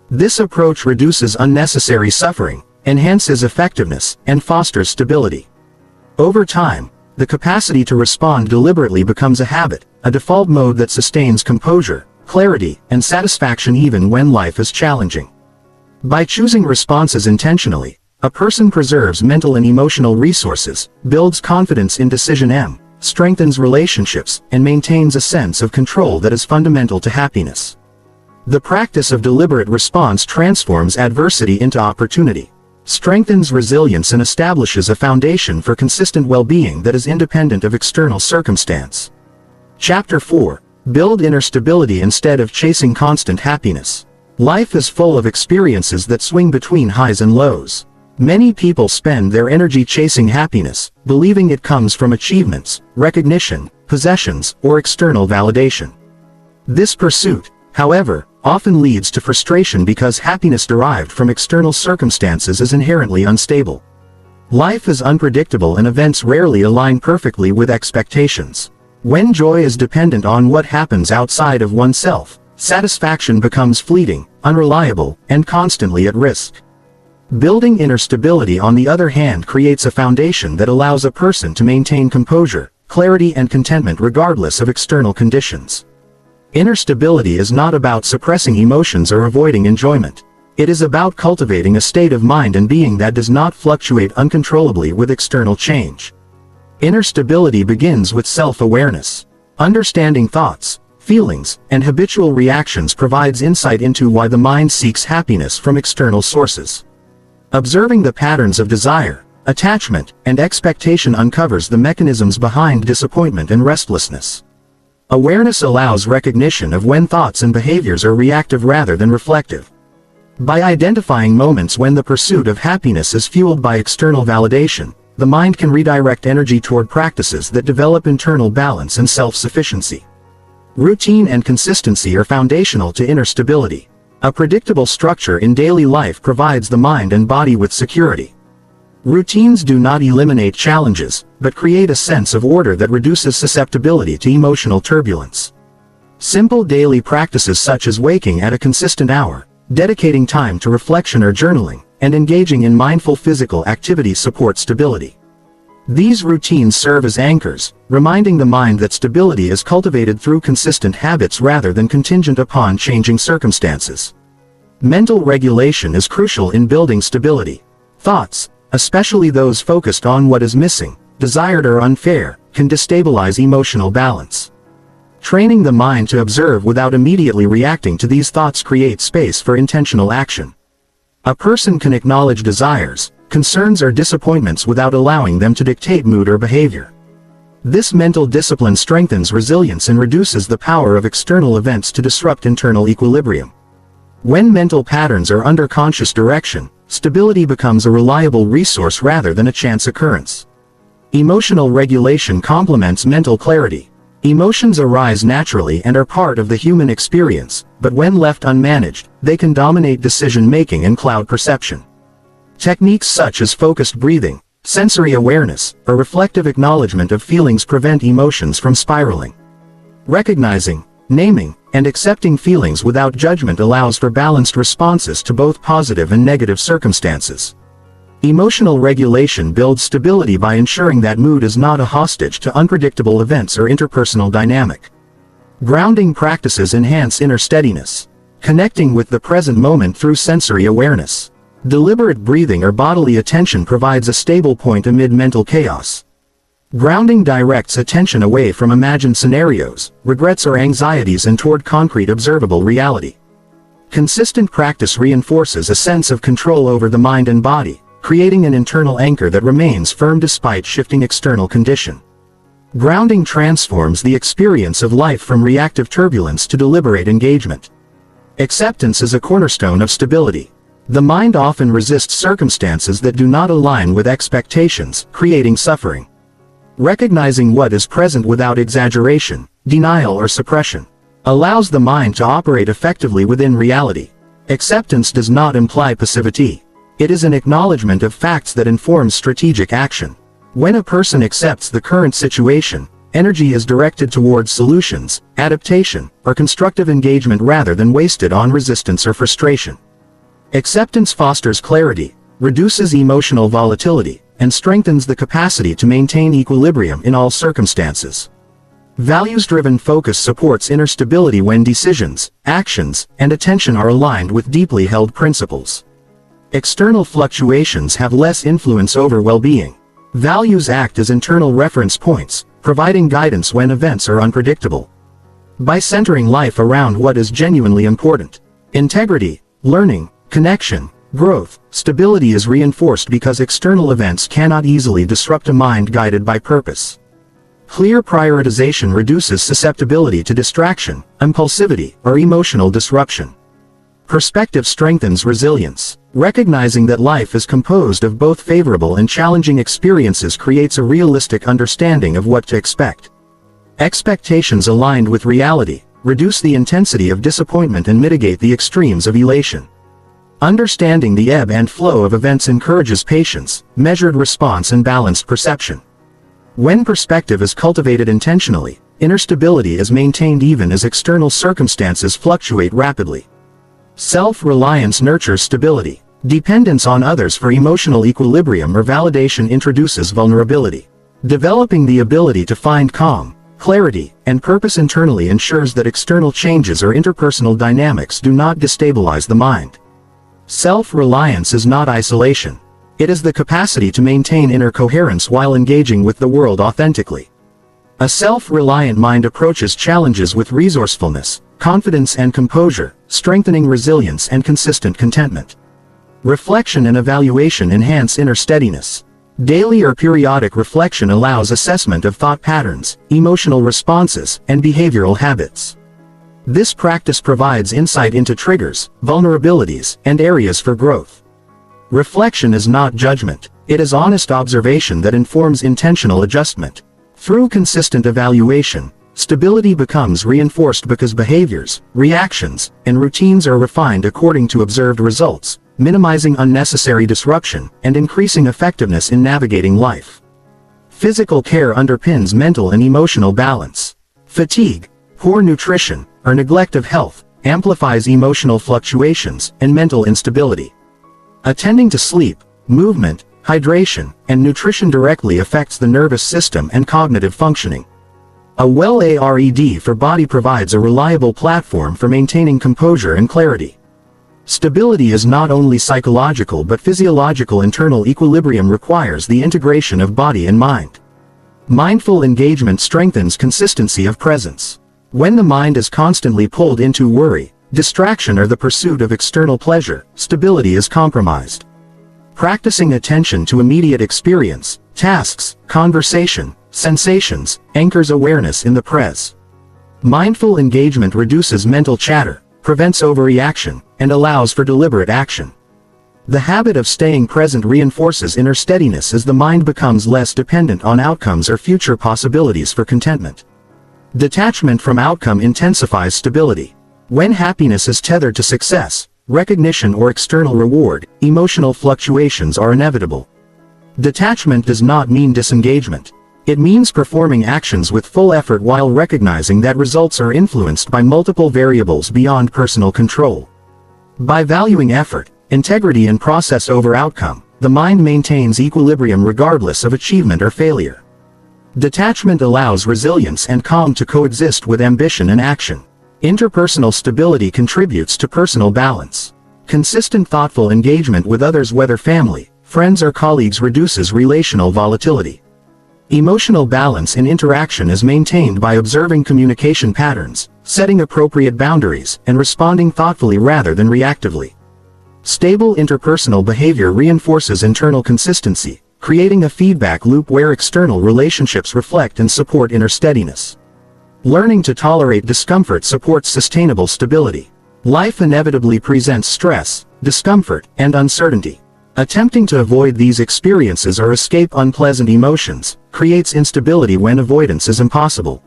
This approach reduces unnecessary suffering, enhances effectiveness, and fosters stability. Over time, the capacity to respond deliberately becomes a habit, a default mode that sustains composure, clarity, and satisfaction even when life is challenging. By choosing responses intentionally, a person preserves mental and emotional resources, builds confidence in decision strengthens relationships, and maintains a sense of control that is fundamental to happiness. The practice of deliberate response transforms adversity into opportunity, strengthens resilience, and establishes a foundation for consistent well-being that is independent of external circumstance. Chapter 4. Build inner stability instead of chasing constant happiness. Life is full of experiences that swing between highs and lows. Many people spend their energy chasing happiness, believing it comes from achievements, recognition, possessions, or external validation. This pursuit, however, often leads to frustration because happiness derived from external circumstances is inherently unstable. Life is unpredictable and events rarely align perfectly with expectations. When joy is dependent on what happens outside of oneself, satisfaction becomes fleeting, unreliable, and constantly at risk. Building inner stability, on the other hand, creates a foundation that allows a person to maintain composure, clarity, and contentment regardless of external conditions. Inner stability is not about suppressing emotions or avoiding enjoyment. It is about cultivating a state of mind and being that does not fluctuate uncontrollably with external change. Inner stability begins with self-awareness. Understanding thoughts, feelings, and habitual reactions provides insight into why the mind seeks happiness from external sources. Observing the patterns of desire, attachment, and expectation uncovers the mechanisms behind disappointment and restlessness. Awareness allows recognition of when thoughts and behaviors are reactive rather than reflective. By identifying moments when the pursuit of happiness is fueled by external validation, the mind can redirect energy toward practices that develop internal balance and self-sufficiency. Routine and consistency are foundational to inner stability. A predictable structure in daily life provides the mind and body with security. Routines do not eliminate challenges, but create a sense of order that reduces susceptibility to emotional turbulence. Simple daily practices such as waking at a consistent hour, dedicating time to reflection or journaling, and engaging in mindful physical activity support stability. These routines serve as anchors, reminding the mind that stability is cultivated through consistent habits rather than contingent upon changing circumstances. Mental regulation is crucial in building stability. Thoughts, especially those focused on what is missing, desired, or unfair, can destabilize emotional balance. Training the mind to observe without immediately reacting to these thoughts creates space for intentional action. A person can acknowledge desires, concerns, or disappointments without allowing them to dictate mood or behavior. This mental discipline strengthens resilience and reduces the power of external events to disrupt internal equilibrium. When mental patterns are under conscious direction, stability becomes a reliable resource rather than a chance occurrence. Emotional regulation complements mental clarity. Emotions arise naturally and are part of the human experience, but when left unmanaged, they can dominate decision-making and cloud perception. Techniques such as focused breathing, sensory awareness, or reflective acknowledgement of feelings prevent emotions from spiraling. Recognizing, naming, and accepting feelings without judgment allows for balanced responses to both positive and negative circumstances. Emotional regulation builds stability by ensuring that mood is not a hostage to unpredictable events or interpersonal dynamic. Grounding practices enhance inner steadiness, connecting with the present moment through sensory awareness. Deliberate breathing or bodily attention provides a stable point amid mental chaos. Grounding directs attention away from imagined scenarios, regrets or anxieties and toward concrete observable reality. Consistent practice reinforces a sense of control over the mind and body, creating an internal anchor that remains firm despite shifting external condition. Grounding transforms the experience of life from reactive turbulence to deliberate engagement. Acceptance is a cornerstone of stability. The mind often resists circumstances that do not align with expectations, creating suffering. Recognizing what is present without exaggeration, denial or suppression allows the mind to operate effectively within reality. Acceptance does not imply passivity. It is an acknowledgement of facts that informs strategic action. When a person accepts the current situation, energy is directed towards solutions, adaptation, or constructive engagement rather than wasted on resistance or frustration. Acceptance fosters clarity, reduces emotional volatility, and strengthens the capacity to maintain equilibrium in all circumstances. Values-driven focus supports inner stability when decisions, actions, and attention are aligned with deeply held principles. External fluctuations have less influence over well-being. Values act as internal reference points, providing guidance when events are unpredictable. By centering life around what is genuinely important, integrity, learning, connection, growth, stability is reinforced because external events cannot easily disrupt a mind guided by purpose. Clear prioritization reduces susceptibility to distraction, impulsivity, or emotional disruption. Perspective strengthens resilience. Recognizing that life is composed of both favorable and challenging experiences creates a realistic understanding of what to expect. Expectations aligned with reality reduce the intensity of disappointment and mitigate the extremes of elation. Understanding the ebb and flow of events encourages patience, measured response and balanced perception. When perspective is cultivated intentionally, inner stability is maintained even as external circumstances fluctuate rapidly. Self-reliance nurtures stability. Dependence on others for emotional equilibrium or validation introduces vulnerability. Developing the ability to find calm, clarity, and purpose internally ensures that external changes or interpersonal dynamics do not destabilize the mind. Self-reliance is not isolation. It is the capacity to maintain inner coherence while engaging with the world authentically. A self-reliant mind approaches challenges with resourcefulness, confidence and composure, strengthening resilience and consistent contentment. Reflection and evaluation enhance inner steadiness. Daily or periodic reflection allows assessment of thought patterns, emotional responses, and behavioral habits. This practice provides insight into triggers, vulnerabilities, and areas for growth. Reflection is not judgment. It is honest observation that informs intentional adjustment. Through consistent evaluation, stability becomes reinforced because behaviors, reactions, and routines are refined according to observed results, minimizing unnecessary disruption and increasing effectiveness in navigating life. Physical care underpins mental and emotional balance. Fatigue, poor nutrition, or neglect of health amplifies emotional fluctuations and mental instability. Attending to sleep, movement, hydration, and nutrition directly affects the nervous system and cognitive functioning. A well-ARED for body provides a reliable platform for maintaining composure and clarity. Stability is not only psychological but physiological. Internal equilibrium requires the integration of body and mind. Mindful engagement strengthens consistency of presence. When the mind is constantly pulled into worry, distraction or the pursuit of external pleasure, stability is compromised. Practicing attention to immediate experience, tasks, conversation, sensations, anchors awareness in the present. Mindful engagement reduces mental chatter, prevents overreaction, and allows for deliberate action. The habit of staying present reinforces inner steadiness as the mind becomes less dependent on outcomes or future possibilities for contentment. Detachment from outcome intensifies stability. When happiness is tethered to success, recognition or external reward, emotional fluctuations are inevitable. Detachment does not mean disengagement. It means performing actions with full effort while recognizing that results are influenced by multiple variables beyond personal control. By valuing effort, integrity and process over outcome, the mind maintains equilibrium regardless of achievement or failure. Detachment allows resilience and calm to coexist with ambition and action. Interpersonal stability contributes to personal balance. Consistent thoughtful engagement with others, whether family, friends or colleagues, reduces relational volatility. Emotional balance in interaction is maintained by observing communication patterns, setting appropriate boundaries, and responding thoughtfully rather than reactively. Stable interpersonal behavior reinforces internal consistency, creating a feedback loop where external relationships reflect and support inner steadiness. Learning to tolerate discomfort supports sustainable stability. Life inevitably presents stress, discomfort, and uncertainty. Attempting to avoid these experiences or escape unpleasant emotions creates instability when avoidance is impossible.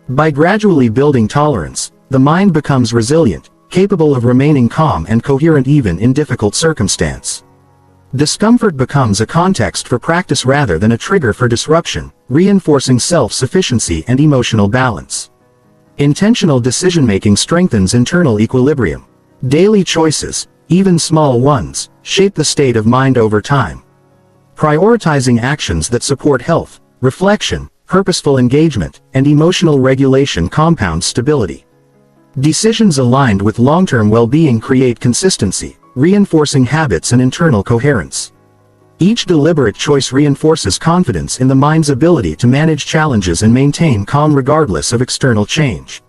By gradually building tolerance, the mind becomes resilient, capable of remaining calm and coherent even in difficult circumstances. Discomfort becomes a context for practice rather than a trigger for disruption, reinforcing self-sufficiency and emotional balance. Intentional decision-making strengthens internal equilibrium. Daily choices, even small ones, shape the state of mind over time. Prioritizing actions that support health, reflection, purposeful engagement, and emotional regulation compounds stability. Decisions aligned with long-term well-being create consistency, reinforcing habits and internal coherence. Each deliberate choice reinforces confidence in the mind's ability to manage challenges and maintain calm regardless of external change.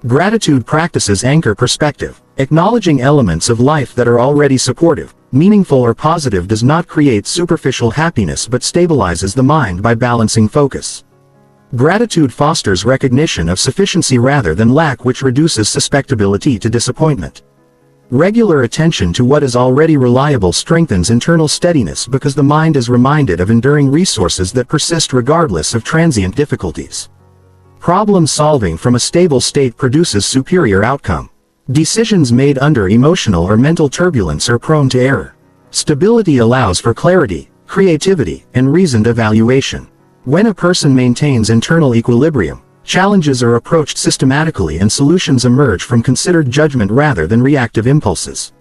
Gratitude practices anchor perspective. Acknowledging elements of life that are already supportive, meaningful or positive does not create superficial happiness but stabilizes the mind by balancing focus. Gratitude fosters recognition of sufficiency rather than lack, which reduces susceptibility to disappointment. Regular attention to what is already reliable strengthens internal steadiness because the mind is reminded of enduring resources that persist regardless of transient difficulties. Problem solving from a stable state produces superior outcome. Decisions made under emotional or mental turbulence are prone to error. Stability allows for clarity, creativity, and reasoned evaluation. When a person maintains internal equilibrium, challenges are approached systematically and solutions emerge from considered judgment rather than reactive impulses.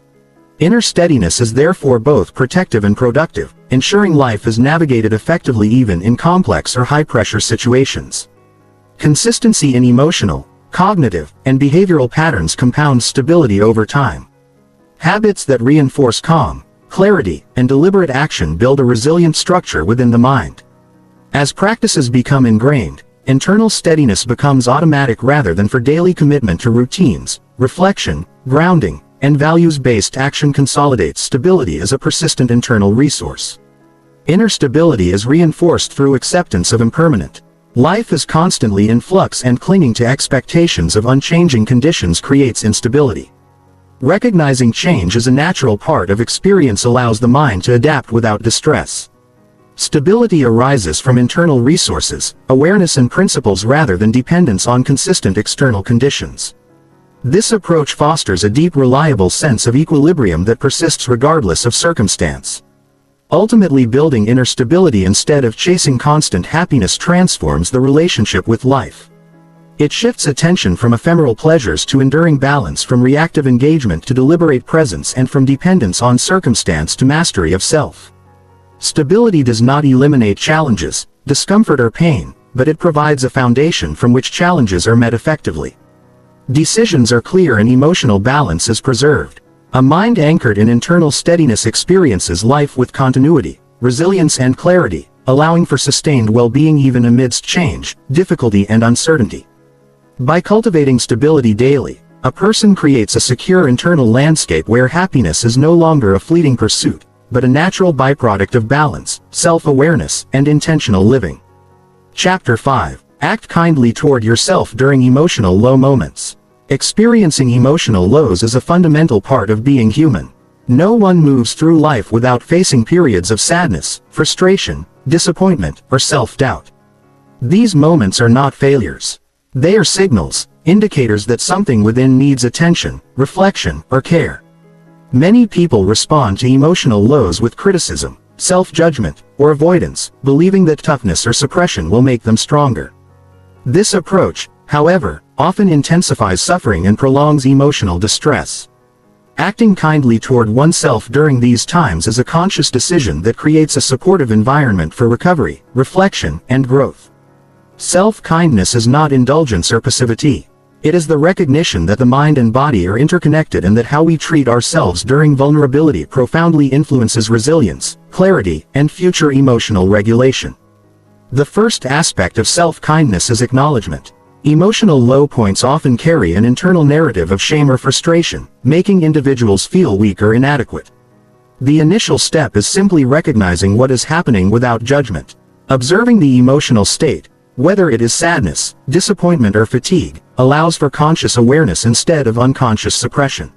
Inner steadiness is therefore both protective and productive, ensuring life is navigated effectively even in complex or high-pressure situations. Consistency in emotional, cognitive, and behavioral patterns compound stability over time. Habits that reinforce calm, clarity, and deliberate action build a resilient structure within the mind. As practices become ingrained, internal steadiness becomes automatic rather than for daily commitment to routines. Reflection, grounding, and values-based action consolidates stability as a persistent internal resource. Inner stability is reinforced through acceptance of impermanent. Life is constantly in flux, and clinging to expectations of unchanging conditions creates instability. Recognizing change as a natural part of experience allows the mind to adapt without distress. Stability arises from internal resources, awareness and principles rather than dependence on consistent external conditions. This approach fosters a deep, reliable sense of equilibrium that persists regardless of circumstance. Ultimately, building inner stability instead of chasing constant happiness transforms the relationship with life. It shifts attention from ephemeral pleasures to enduring balance, from reactive engagement to deliberate presence, and from dependence on circumstance to mastery of self. Stability does not eliminate challenges, discomfort or pain, but it provides a foundation from which challenges are met effectively. Decisions are clear and emotional balance is preserved. A mind anchored in internal steadiness experiences life with continuity, resilience and clarity, allowing for sustained well-being even amidst change, difficulty and uncertainty. By cultivating stability daily, a person creates a secure internal landscape where happiness is no longer a fleeting pursuit, but a natural byproduct of balance, self-awareness, and intentional living. Chapter 5. Act kindly toward yourself during emotional low moments. Experiencing emotional lows is a fundamental part of being human. No one moves through life without facing periods of sadness, frustration, disappointment, or self-doubt. These moments are not failures. They are signals, indicators that something within needs attention, reflection, or care. Many people respond to emotional lows with criticism, self-judgment, or avoidance, believing that toughness or suppression will make them stronger. This approach, however, often intensifies suffering and prolongs emotional distress. Acting kindly toward oneself during these times is a conscious decision that creates a supportive environment for recovery, reflection, and growth. Self-kindness is not indulgence or passivity. It is the recognition that the mind and body are interconnected and that how we treat ourselves during vulnerability profoundly influences resilience, clarity, and future emotional regulation. The first aspect of self-kindness is acknowledgement. Emotional low points often carry an internal narrative of shame or frustration, making individuals feel weak or inadequate. The initial step is simply recognizing what is happening without judgment. Observing the emotional state, whether it is sadness, disappointment or fatigue, allows for conscious awareness instead of unconscious suppression.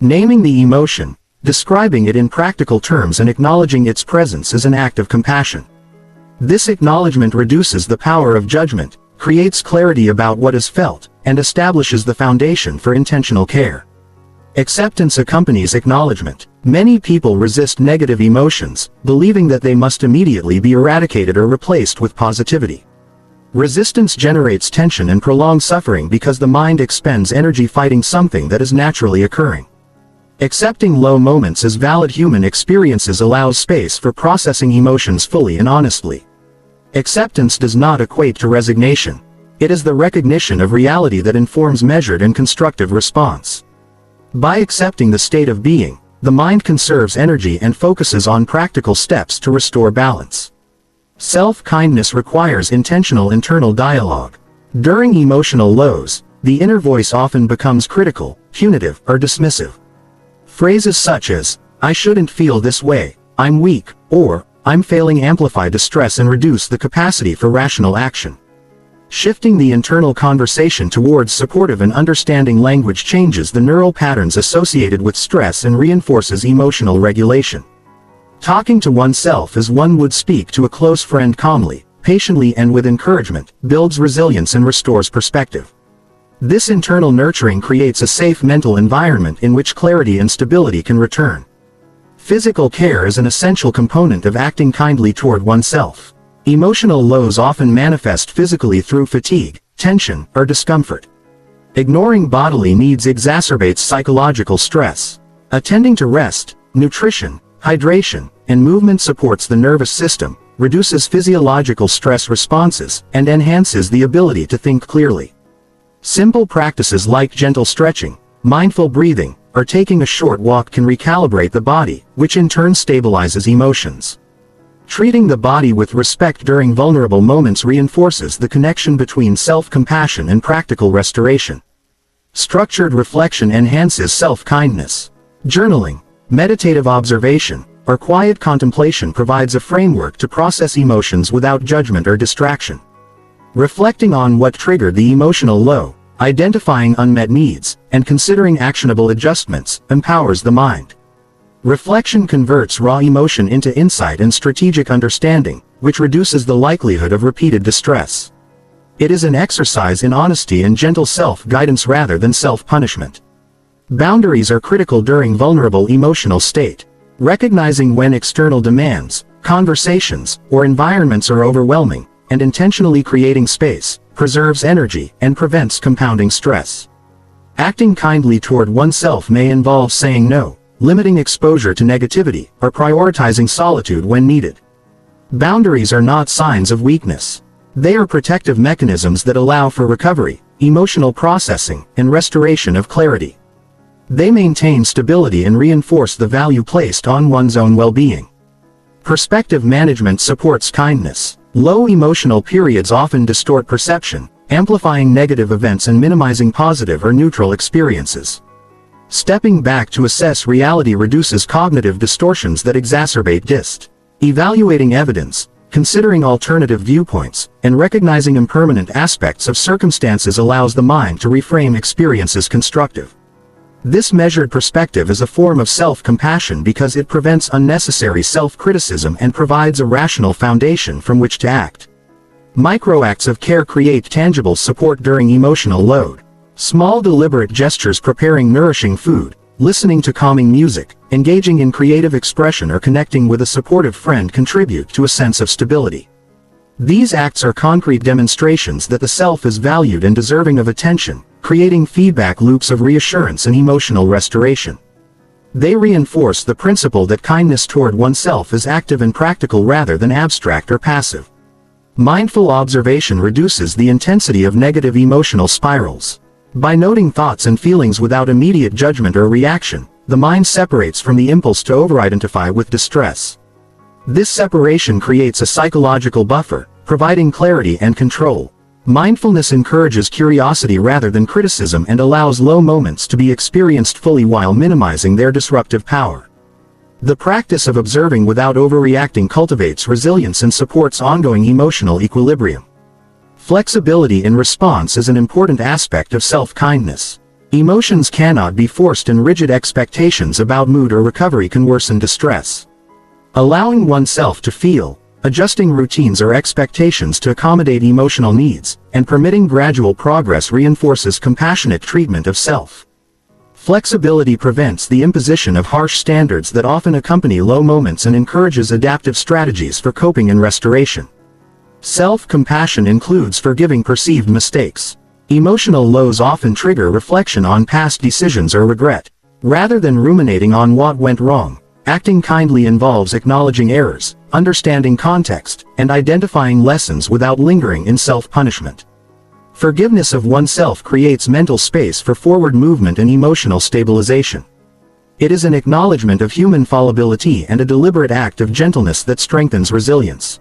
Naming the emotion, describing it in practical terms and acknowledging its presence is an act of compassion. This acknowledgement reduces the power of judgment, creates clarity about what is felt, and establishes the foundation for intentional care. Acceptance accompanies acknowledgement. Many people resist negative emotions, believing that they must immediately be eradicated or replaced with positivity. Resistance generates tension and prolonged suffering because the mind expends energy fighting something that is naturally occurring. Accepting low moments as valid human experiences allows space for processing emotions fully and honestly. Acceptance does not equate to resignation. It is the recognition of reality that informs measured and constructive response. By accepting the state of being, the mind conserves energy and focuses on practical steps to restore balance. Self-kindness requires intentional internal dialogue. During emotional lows, the inner voice often becomes critical, punitive, or dismissive. Phrases such as, "I shouldn't feel this way," "I'm weak," or "I'm failing" amplify distress and reduce the capacity for rational action. Shifting the internal conversation towards supportive and understanding language changes the neural patterns associated with stress and reinforces emotional regulation. Talking to oneself as one would speak to a close friend calmly, patiently and with encouragement, builds resilience and restores perspective. This internal nurturing creates a safe mental environment in which clarity and stability can return. Physical care is an essential component of acting kindly toward oneself. Emotional lows often manifest physically through fatigue, tension, or discomfort. Ignoring bodily needs exacerbates psychological stress. Attending to rest, nutrition, hydration, and movement supports the nervous system, reduces physiological stress responses, and enhances the ability to think clearly. Simple practices like gentle stretching, mindful breathing, or taking a short walk can recalibrate the body, which in turn stabilizes emotions. Treating the body with respect during vulnerable moments reinforces the connection between self-compassion and practical restoration. Structured reflection enhances self-kindness. Journaling, meditative observation, or quiet contemplation provides a framework to process emotions without judgment or distraction. Reflecting on what triggered the emotional low, identifying unmet needs, and considering actionable adjustments, empowers the mind. Reflection converts raw emotion into insight and strategic understanding, which reduces the likelihood of repeated distress. It is an exercise in honesty and gentle self-guidance rather than self-punishment. Boundaries are critical during vulnerable emotional state. Recognizing when external demands, conversations, or environments are overwhelming, and intentionally creating space, preserves energy and prevents compounding stress. Acting kindly toward oneself may involve saying no, limiting exposure to negativity, or prioritizing solitude when needed. Boundaries are not signs of weakness. They are protective mechanisms that allow for recovery, emotional processing, and restoration of clarity. They maintain stability and reinforce the value placed on one's own well-being. Perspective management supports kindness. Low emotional periods often distort perception, amplifying negative events and minimizing positive or neutral experiences. Stepping back to assess reality reduces cognitive distortions that exacerbate dist. Evaluating evidence, considering alternative viewpoints, and recognizing impermanent aspects of circumstances allows the mind to reframe experiences constructive. This measured perspective is a form of self-compassion because it prevents unnecessary self-criticism and provides a rational foundation from which to act. Microacts of care create tangible support during emotional load. Small deliberate gestures preparing nourishing food, listening to calming music, engaging in creative expression or connecting with a supportive friend contribute to a sense of stability. These acts are concrete demonstrations that the self is valued and deserving of attention, creating feedback loops of reassurance and emotional restoration. They reinforce the principle that kindness toward oneself is active and practical rather than abstract or passive. Mindful observation reduces the intensity of negative emotional spirals. By noting thoughts and feelings without immediate judgment or reaction, the mind separates from the impulse to over-identify with distress. This separation creates a psychological buffer, providing clarity and control. Mindfulness encourages curiosity rather than criticism and allows low moments to be experienced fully while minimizing their disruptive power. The practice of observing without overreacting cultivates resilience and supports ongoing emotional equilibrium. Flexibility in response is an important aspect of self-kindness. Emotions cannot be forced, and rigid expectations about mood or recovery can worsen distress. Allowing oneself to feel, adjusting routines or expectations to accommodate emotional needs, and permitting gradual progress reinforces compassionate treatment of self. Flexibility prevents the imposition of harsh standards that often accompany low moments and encourages adaptive strategies for coping and restoration. Self-compassion includes forgiving perceived mistakes. Emotional lows often trigger reflection on past decisions or regret. Rather than ruminating on what went wrong, acting kindly involves acknowledging errors, understanding context, and identifying lessons without lingering in self-punishment. Forgiveness of oneself creates mental space for forward movement and emotional stabilization. It is an acknowledgement of human fallibility and a deliberate act of gentleness that strengthens resilience.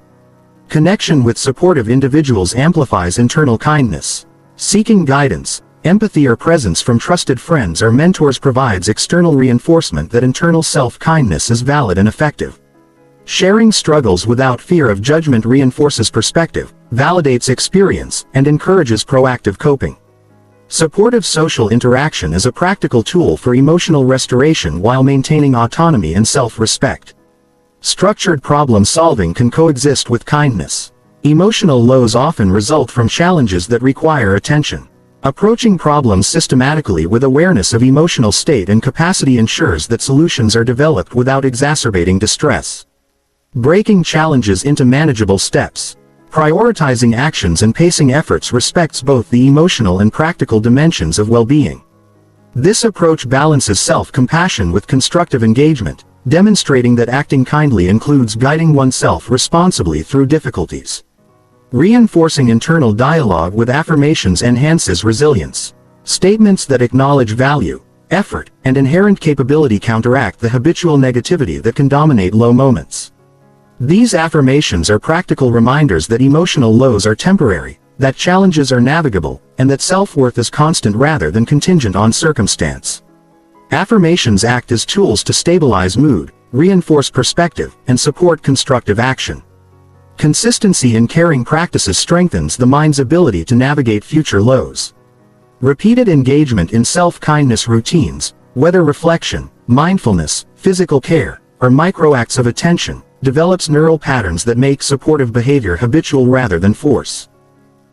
Connection with supportive individuals amplifies internal kindness. Seeking guidance, empathy, or presence from trusted friends or mentors provides external reinforcement that internal self-kindness is valid and effective. Sharing struggles without fear of judgment reinforces perspective, validates experience, and encourages proactive coping. Supportive social interaction is a practical tool for emotional restoration while maintaining autonomy and self-respect. Structured problem solving can coexist with kindness. Emotional lows often result from challenges that require attention. Approaching problems systematically with awareness of emotional state and capacity ensures that solutions are developed without exacerbating distress. Breaking challenges into manageable steps. Prioritizing actions and pacing efforts respects both the emotional and practical dimensions of well-being. This approach balances self-compassion with constructive engagement, demonstrating that acting kindly includes guiding oneself responsibly through difficulties. Reinforcing internal dialogue with affirmations enhances resilience. Statements that acknowledge value, effort, and inherent capability counteract the habitual negativity that can dominate low moments. These affirmations are practical reminders that emotional lows are temporary, that challenges are navigable, and that self-worth is constant rather than contingent on circumstance. Affirmations act as tools to stabilize mood, reinforce perspective, and support constructive action. Consistency in caring practices strengthens the mind's ability to navigate future lows. Repeated engagement in self-kindness routines, whether reflection, mindfulness, physical care, or micro-acts of attention, develops neural patterns that make supportive behavior habitual rather than force.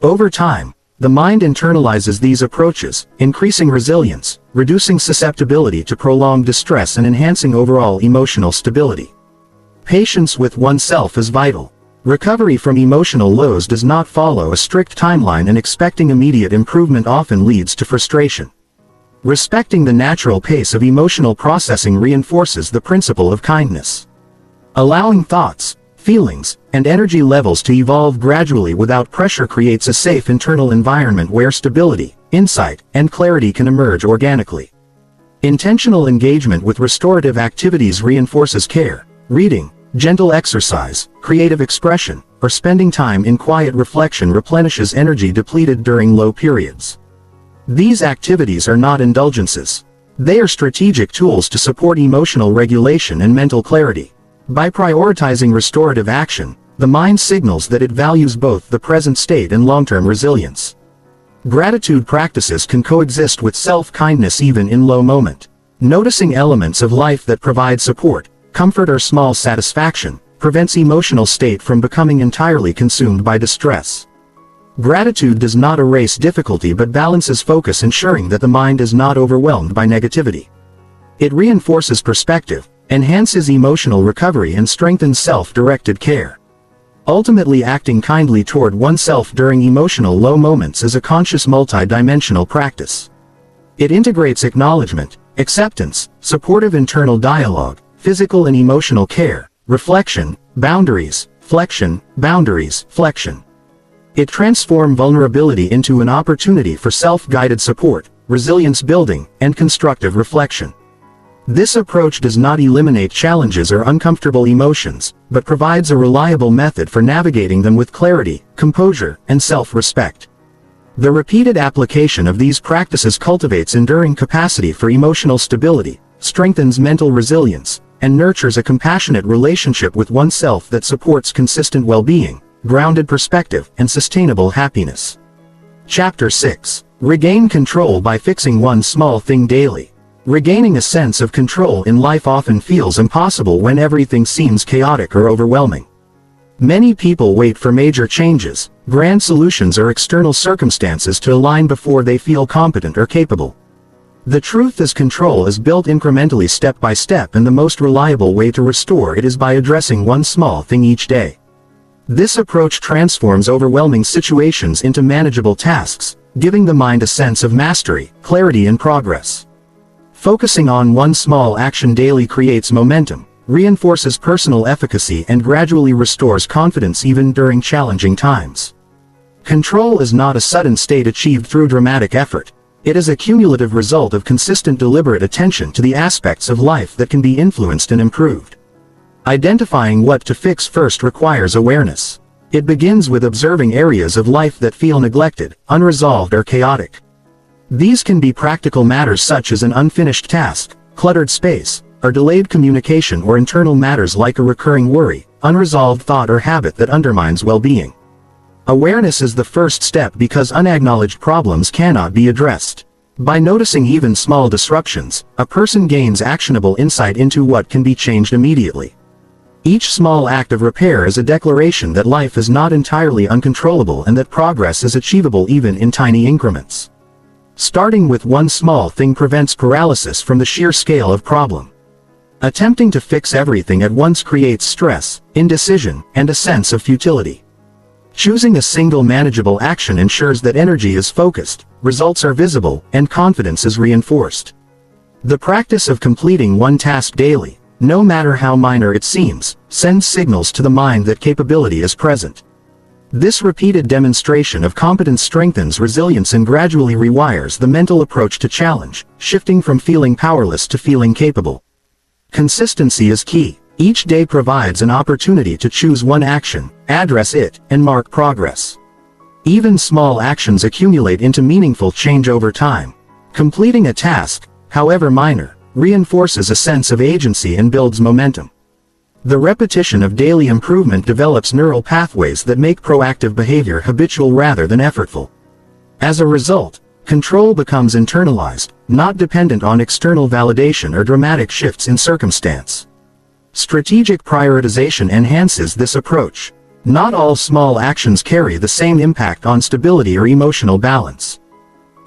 Over time, the mind internalizes these approaches, increasing resilience, reducing susceptibility to prolonged distress, and enhancing overall emotional stability. Patience with oneself is vital. Recovery from emotional lows does not follow a strict timeline, and expecting immediate improvement often leads to frustration. Respecting the natural pace of emotional processing reinforces the principle of kindness. Allowing thoughts, feelings, and energy levels to evolve gradually without pressure creates a safe internal environment where stability, insight, and clarity can emerge organically. Intentional engagement with restorative activities reinforces care. Reading, gentle exercise, creative expression, or spending time in quiet reflection replenishes energy depleted during low periods. These activities are not indulgences. They are strategic tools to support emotional regulation and mental clarity. By prioritizing restorative action, the mind signals that it values both the present state and long-term resilience. Gratitude practices can coexist with self-kindness even in low moment. Noticing elements of life that provide support, comfort, or small satisfaction prevents emotional state from becoming entirely consumed by distress. Gratitude does not erase difficulty but balances focus, ensuring that the mind is not overwhelmed by negativity. It reinforces perspective, enhances emotional recovery, and strengthens self-directed care. Ultimately, acting kindly toward oneself during emotional low moments is a conscious multi-dimensional practice. It integrates acknowledgement, acceptance, supportive internal dialogue, physical and emotional care, reflection, boundaries, flexion, boundaries, flexion. It transforms vulnerability into an opportunity for self-guided support, resilience building, and constructive reflection. This approach does not eliminate challenges or uncomfortable emotions, but provides a reliable method for navigating them with clarity, composure, and self-respect. The repeated application of these practices cultivates enduring capacity for emotional stability, strengthens mental resilience, and nurtures a compassionate relationship with oneself that supports consistent well-being, grounded perspective, and sustainable happiness. Chapter 6. Regain control by fixing one small thing daily. Regaining a sense of control in life often feels impossible when everything seems chaotic or overwhelming. Many people wait for major changes, grand solutions, or external circumstances to align before they feel competent or capable. The truth is, control is built incrementally, step by step, and the most reliable way to restore it is by addressing one small thing each day. This approach transforms overwhelming situations into manageable tasks, giving the mind a sense of mastery, clarity, and progress. Focusing on one small action daily creates momentum, reinforces personal efficacy, and gradually restores confidence even during challenging times. Control is not a sudden state achieved through dramatic effort. It is a cumulative result of consistent, deliberate attention to the aspects of life that can be influenced and improved. Identifying what to fix first requires awareness. It begins with observing areas of life that feel neglected, unresolved, or chaotic. These can be practical matters such as an unfinished task, cluttered space, or delayed communication, or internal matters like a recurring worry, unresolved thought, or habit that undermines well-being. Awareness is the first step because unacknowledged problems cannot be addressed. By noticing even small disruptions, a person gains actionable insight into what can be changed immediately. Each small act of repair is a declaration that life is not entirely uncontrollable and that progress is achievable even in tiny increments. Starting with one small thing prevents paralysis from the sheer scale of problem. Attempting to fix everything at once creates stress, indecision, and a sense of futility. Choosing a single manageable action ensures that energy is focused, results are visible, and confidence is reinforced. The practice of completing one task daily, no matter how minor it seems, sends signals to the mind that capability is present. This repeated demonstration of competence strengthens resilience and gradually rewires the mental approach to challenge, shifting from feeling powerless to feeling capable. Consistency is key. Each day provides an opportunity to choose one action, address it, and mark progress. Even small actions accumulate into meaningful change over time. Completing a task, however minor, reinforces a sense of agency and builds momentum. The repetition of daily improvement develops neural pathways that make proactive behavior habitual rather than effortful. As a result, control becomes internalized, not dependent on external validation or dramatic shifts in circumstance. Strategic prioritization enhances this approach. Not all small actions carry the same impact on stability or emotional balance.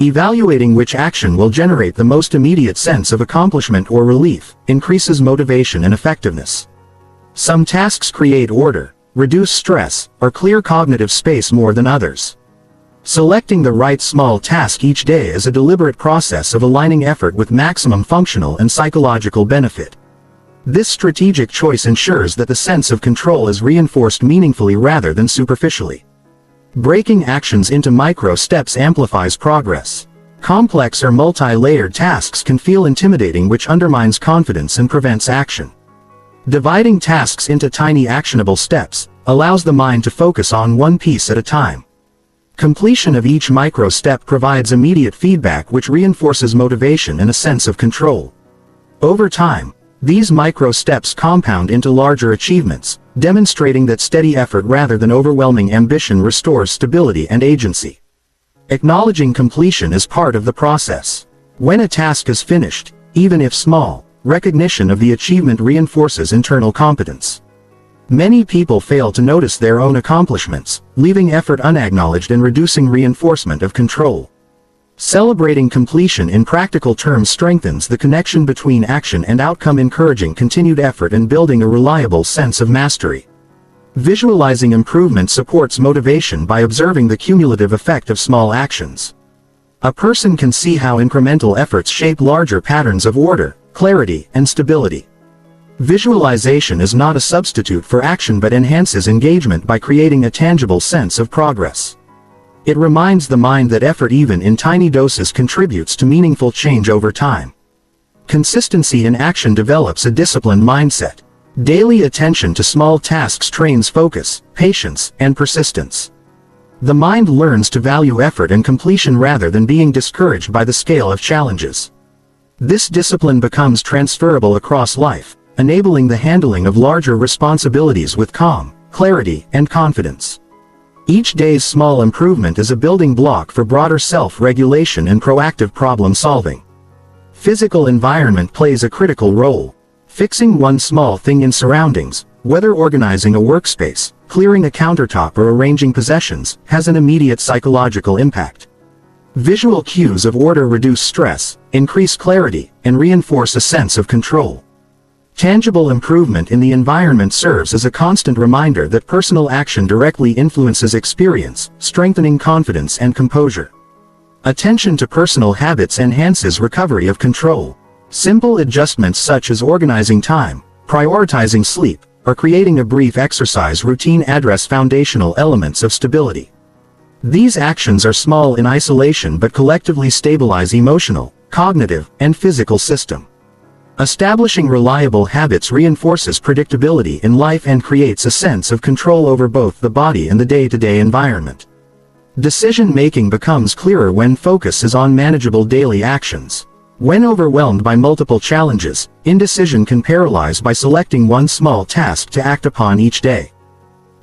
Evaluating which action will generate the most immediate sense of accomplishment or relief increases motivation and effectiveness. Some tasks create order, reduce stress, or clear cognitive space more than others. Selecting the right small task each day is a deliberate process of aligning effort with maximum functional and psychological benefit. This strategic choice ensures that the sense of control is reinforced meaningfully rather than superficially. Breaking actions into micro steps amplifies progress. Complex or multi-layered tasks can feel intimidating, which undermines confidence and prevents action. Dividing tasks into tiny actionable steps allows the mind to focus on one piece at a time. Completion of each micro step provides immediate feedback, which reinforces motivation and a sense of control. Over time, these micro steps compound into larger achievements, demonstrating that steady effort rather than overwhelming ambition restores stability and agency. Acknowledging completion is part of the process. When a task is finished, even if small, recognition of the achievement reinforces internal competence. Many people fail to notice their own accomplishments, leaving effort unacknowledged and reducing reinforcement of control. Celebrating completion in practical terms strengthens the connection between action and outcome, encouraging continued effort and building a reliable sense of mastery. Visualizing improvement supports motivation by observing the cumulative effect of small actions. A person can see how incremental efforts shape larger patterns of order, clarity, and stability. Visualization is not a substitute for action but enhances engagement by creating a tangible sense of progress. It reminds the mind that effort even in tiny doses contributes to meaningful change over time. Consistency in action develops a disciplined mindset. Daily attention to small tasks trains focus, patience, and persistence. The mind learns to value effort and completion rather than being discouraged by the scale of challenges. This discipline becomes transferable across life, enabling the handling of larger responsibilities with calm, clarity, and confidence. Each day's small improvement is a building block for broader self-regulation and proactive problem-solving. Physical environment plays a critical role. Fixing one small thing in surroundings, whether organizing a workspace, clearing a countertop or arranging possessions, has an immediate psychological impact. Visual cues of order reduce stress, increase clarity, and reinforce a sense of control. Tangible improvement in the environment serves as a constant reminder that personal action directly influences experience, strengthening confidence and composure. Attention to personal habits enhances recovery of control. Simple adjustments such as organizing time, prioritizing sleep, or creating a brief exercise routine address foundational elements of stability. These actions are small in isolation but collectively stabilize emotional, cognitive, and physical system. Establishing reliable habits reinforces predictability in life and creates a sense of control over both the body and the day-to-day environment. Decision-making becomes clearer when focus is on manageable daily actions. When overwhelmed by multiple challenges, indecision can paralyze by selecting one small task to act upon each day.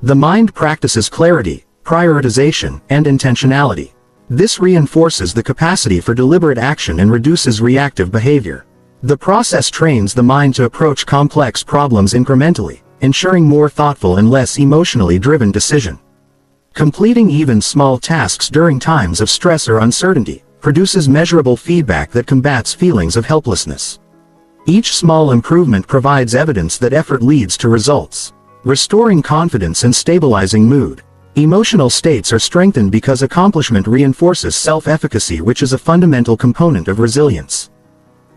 The mind practices clarity, prioritization, and intentionality. This reinforces the capacity for deliberate action and reduces reactive behavior. The process trains the mind to approach complex problems incrementally, ensuring more thoughtful and less emotionally driven decision. Completing even small tasks during times of stress or uncertainty produces measurable feedback that combats feelings of helplessness. Each small improvement provides evidence that effort leads to results, restoring confidence and stabilizing mood. Emotional states are strengthened because accomplishment reinforces self-efficacy, which is a fundamental component of resilience.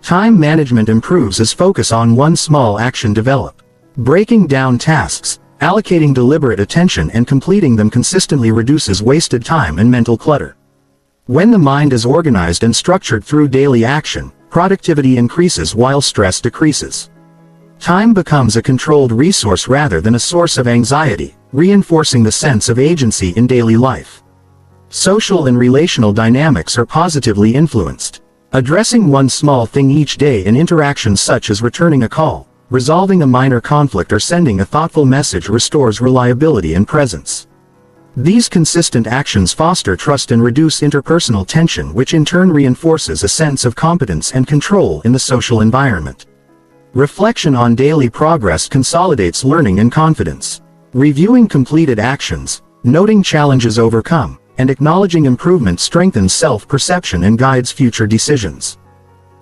Time management improves as focus on one small action develops. Breaking down tasks, allocating deliberate attention and completing them consistently reduces wasted time and mental clutter. When the mind is organized and structured through daily action, productivity increases while stress decreases. Time becomes a controlled resource rather than a source of anxiety, reinforcing the sense of agency in daily life. Social and relational dynamics are positively influenced. Addressing one small thing each day in interactions such as returning a call, resolving a minor conflict or sending a thoughtful message restores reliability and presence. These consistent actions foster trust and reduce interpersonal tension, which in turn reinforces a sense of competence and control in the social environment. Reflection on daily progress consolidates learning and confidence. Reviewing completed actions, noting challenges overcome, and acknowledging improvement strengthens self-perception and guides future decisions.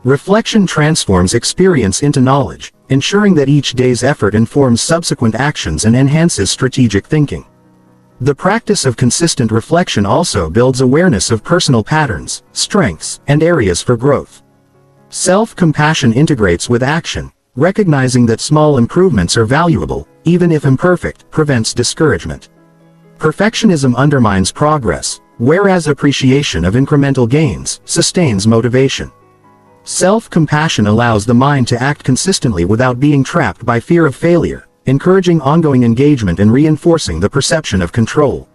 Reflection transforms experience into knowledge, ensuring that each day's effort informs subsequent actions and enhances strategic thinking. The practice of consistent reflection also builds awareness of personal patterns, strengths, and areas for growth. Self-compassion integrates with action, recognizing that small improvements are valuable, even if imperfect, prevents discouragement. Perfectionism undermines progress, whereas appreciation of incremental gains sustains motivation. Self-compassion allows the mind to act consistently without being trapped by fear of failure, encouraging ongoing engagement and reinforcing the perception of control.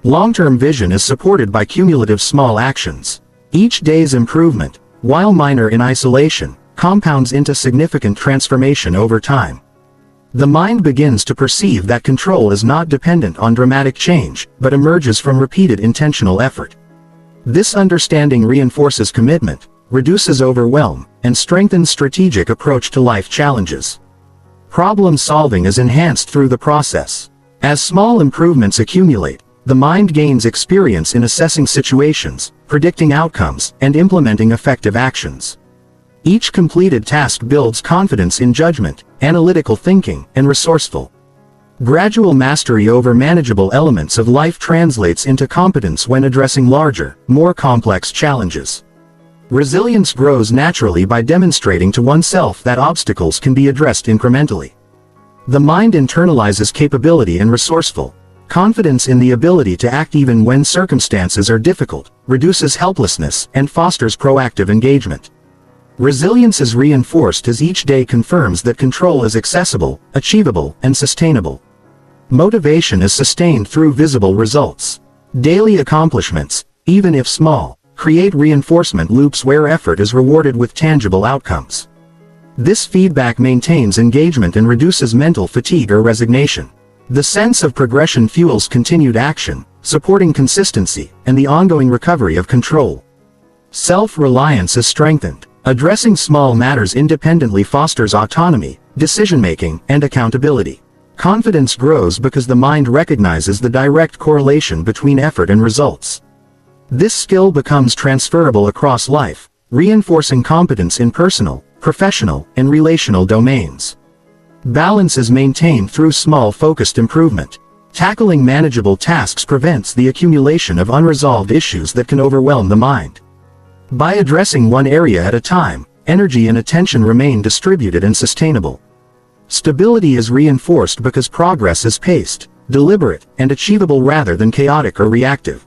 Long-term vision is supported by cumulative small actions. Each day's improvement, while minor in isolation, compounds into significant transformation over time. The mind begins to perceive that control is not dependent on dramatic change, but emerges from repeated intentional effort. This understanding reinforces commitment, reduces overwhelm, and strengthens strategic approach to life challenges. Problem solving is enhanced through the process. As small improvements accumulate, the mind gains experience in assessing situations, predicting outcomes, and implementing effective actions. Each completed task builds confidence in judgment, analytical thinking, and resourceful. Gradual mastery over manageable elements of life translates into competence when addressing larger, more complex challenges. Resilience grows naturally by demonstrating to oneself that obstacles can be addressed incrementally. The mind internalizes capability and resourceful, Confidence in the ability to act even when circumstances are difficult, reduces helplessness, and fosters proactive engagement. Resilience is reinforced as each day confirms that control is accessible, achievable, and sustainable. Motivation is sustained through visible results. Daily accomplishments, even if small, create reinforcement loops where effort is rewarded with tangible outcomes. This feedback maintains engagement and reduces mental fatigue or resignation. The sense of progression fuels continued action, supporting consistency and the ongoing recovery of control. Self-reliance is strengthened. Addressing small matters independently fosters autonomy, decision-making, and accountability. Confidence grows because the mind recognizes the direct correlation between effort and results. This skill becomes transferable across life, reinforcing competence in personal, professional, and relational domains. Balance is maintained through small focused improvement. Tackling manageable tasks prevents the accumulation of unresolved issues that can overwhelm the mind. By addressing one area at a time, energy and attention remain distributed and sustainable. Stability is reinforced because progress is paced, deliberate, and achievable rather than chaotic or reactive.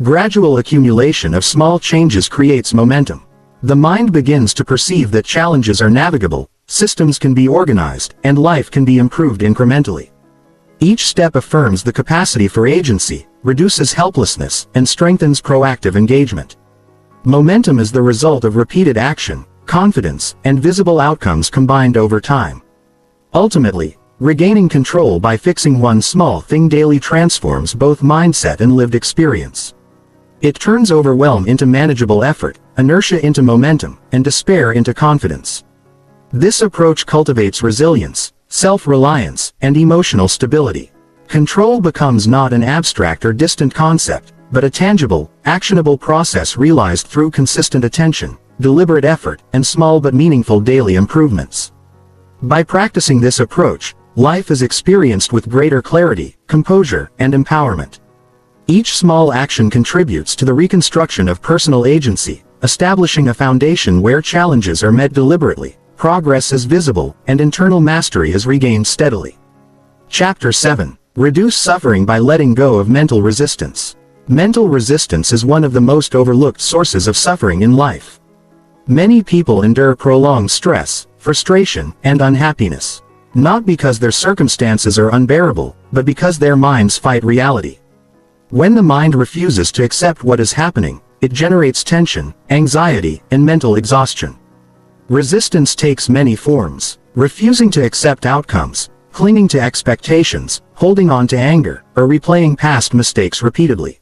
Gradual accumulation of small changes creates momentum. The mind begins to perceive that challenges are navigable, systems can be organized, and life can be improved incrementally. Each step affirms the capacity for agency, reduces helplessness, and strengthens proactive engagement. Momentum is the result of repeated action, confidence, and visible outcomes combined over time. Ultimately, regaining control by fixing one small thing daily transforms both mindset and lived experience. It turns overwhelm into manageable effort, inertia into momentum, and despair into confidence. This approach cultivates resilience, self-reliance, and emotional stability. Control becomes not an abstract or distant concept, but a tangible, actionable process realized through consistent attention, deliberate effort, and small but meaningful daily improvements. By practicing this approach, life is experienced with greater clarity, composure, and empowerment. Each small action contributes to the reconstruction of personal agency, establishing a foundation where challenges are met deliberately, progress is visible, and internal mastery is regained steadily. Chapter 7. Reduce suffering by letting go of mental resistance. Mental resistance is one of the most overlooked sources of suffering in life. Many people endure prolonged stress, frustration, and unhappiness, not because their circumstances are unbearable, but because their minds fight reality. When the mind refuses to accept what is happening, it generates tension, anxiety, and mental exhaustion. Resistance takes many forms: refusing to accept outcomes, clinging to expectations, holding on to anger, or replaying past mistakes repeatedly.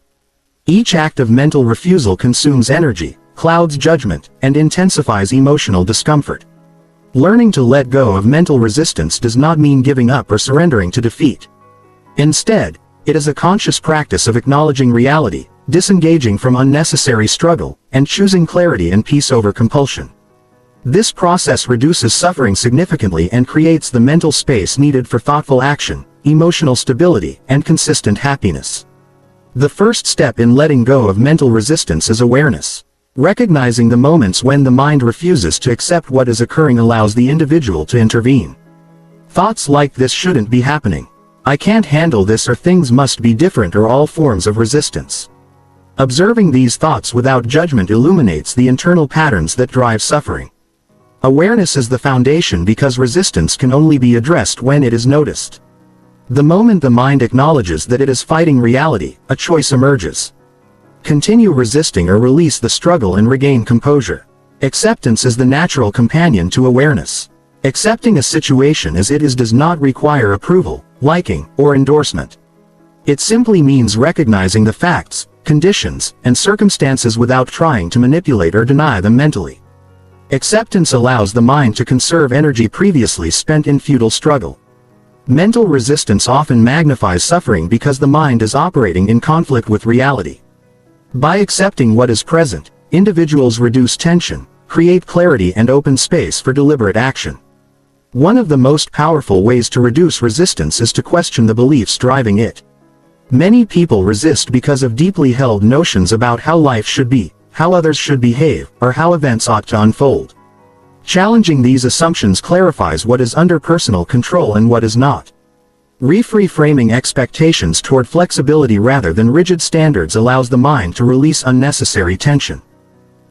Each act of mental refusal consumes energy, clouds judgment, and intensifies emotional discomfort. Learning to let go of mental resistance does not mean giving up or surrendering to defeat. Instead, it is a conscious practice of acknowledging reality, disengaging from unnecessary struggle, and choosing clarity and peace over compulsion. This process reduces suffering significantly and creates the mental space needed for thoughtful action, emotional stability, and consistent happiness. The first step in letting go of mental resistance is awareness. Recognizing the moments when the mind refuses to accept what is occurring allows the individual to intervene. Thoughts like "this shouldn't be happening," "I can't handle this," or "things must be different," are all forms of resistance. Observing these thoughts without judgment illuminates the internal patterns that drive suffering. Awareness is the foundation because resistance can only be addressed when it is noticed. The moment the mind acknowledges that it is fighting reality, a choice emerges: continue resisting or release the struggle and regain composure. Acceptance is the natural companion to awareness. Accepting a situation as it is does not require approval, liking, or endorsement. It simply means recognizing the facts, conditions, and circumstances without trying to manipulate or deny them mentally. Acceptance allows the mind to conserve energy previously spent in futile struggle. Mental resistance often magnifies suffering because the mind is operating in conflict with reality. By accepting what is present, individuals reduce tension, create clarity, and open space for deliberate action. One of the most powerful ways to reduce resistance is to question the beliefs driving it. Many people resist because of deeply held notions about how life should be, how others should behave, or how events ought to unfold. Challenging these assumptions clarifies what is under personal control and what is not. Reframing expectations toward flexibility rather than rigid standards allows the mind to release unnecessary tension.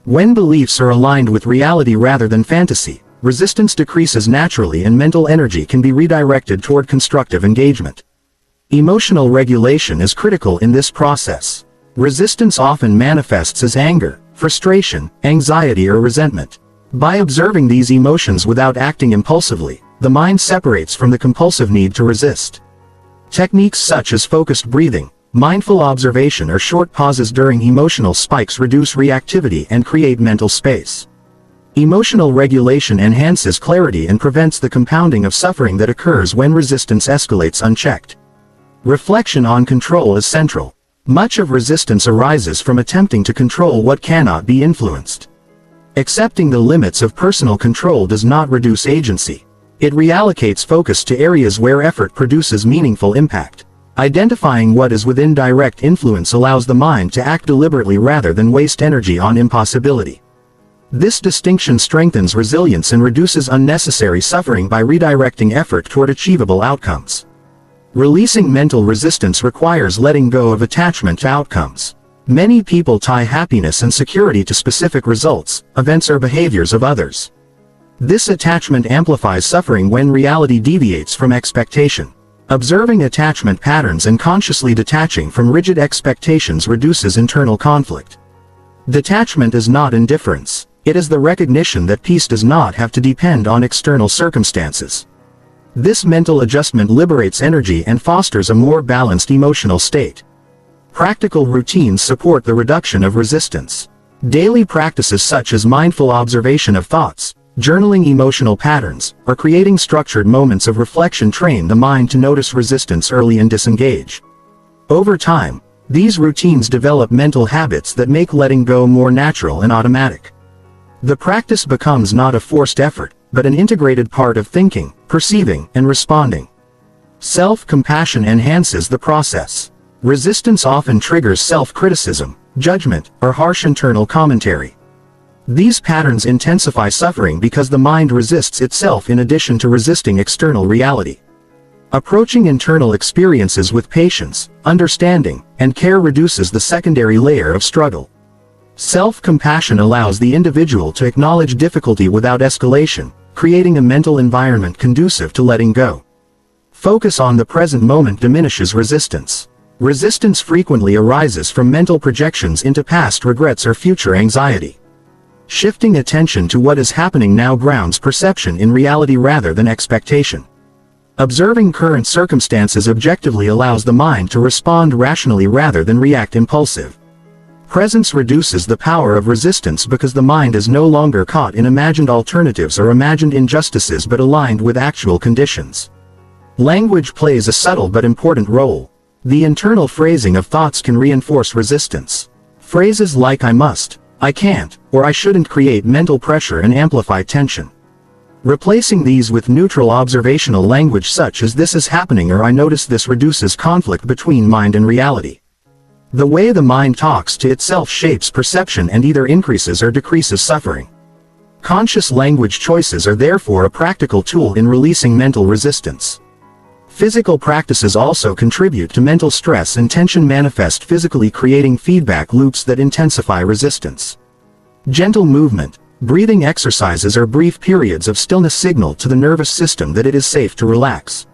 When beliefs are aligned with reality rather than fantasy, resistance decreases naturally and mental energy can be redirected toward constructive engagement. Emotional regulation is critical in this process. Resistance often manifests as anger, frustration, anxiety, or resentment. By observing these emotions without acting impulsively, the mind separates from the compulsive need to resist. Techniques such as focused breathing, mindful observation, or short pauses during emotional spikes reduce reactivity and create mental space. Emotional regulation enhances clarity and prevents the compounding of suffering that occurs when resistance escalates unchecked. Reflection on control is central. Much of resistance arises from attempting to control what cannot be influenced. Accepting the limits of personal control does not reduce agency. It reallocates focus to areas where effort produces meaningful impact. Identifying what is within direct influence allows the mind to act deliberately rather than waste energy on impossibility. This distinction strengthens resilience and reduces unnecessary suffering by redirecting effort toward achievable outcomes. Releasing mental resistance requires letting go of attachment to outcomes. Many people tie happiness and security to specific results, events, or behaviors of others. This attachment amplifies suffering when reality deviates from expectation. Observing attachment patterns and consciously detaching from rigid expectations reduces internal conflict. Detachment is not indifference. It is the recognition that peace does not have to depend on external circumstances. This mental adjustment liberates energy and fosters a more balanced emotional state. Practical routines support the reduction of resistance. Daily practices such as mindful observation of thoughts, journaling emotional patterns, or creating structured moments of reflection train the mind to notice resistance early and disengage. Over time, these routines develop mental habits that make letting go more natural and automatic. The practice becomes not a forced effort, but an integrated part of thinking, perceiving, and responding. Self-compassion enhances the process. Resistance often triggers self-criticism, judgment, or harsh internal commentary. These patterns intensify suffering because the mind resists itself in addition to resisting external reality. Approaching internal experiences with patience, understanding, and care reduces the secondary layer of struggle. Self-compassion allows the individual to acknowledge difficulty without escalation, creating a mental environment conducive to letting go. Focus on the present moment diminishes resistance. Resistance frequently arises from mental projections into past regrets or future anxiety. Shifting attention to what is happening now grounds perception in reality rather than expectation. Observing current circumstances objectively allows the mind to respond rationally rather than react impulsive. Presence reduces the power of resistance because the mind is no longer caught in imagined alternatives or imagined injustices but aligned with actual conditions. Language plays a subtle but important role. The internal phrasing of thoughts can reinforce resistance. Phrases like "I must," "I can't," or "I shouldn't" create mental pressure and amplify tension. Replacing these with neutral observational language such as "this is happening" or "I notice this" reduces conflict between mind and reality. The way the mind talks to itself shapes perception and either increases or decreases suffering. Conscious language choices are therefore a practical tool in releasing mental resistance. Physical practices also contribute to mental stress and tension manifest physically, creating feedback loops that intensify resistance. Gentle movement, breathing exercises or brief periods of stillness signal to the nervous system that it is safe to relax.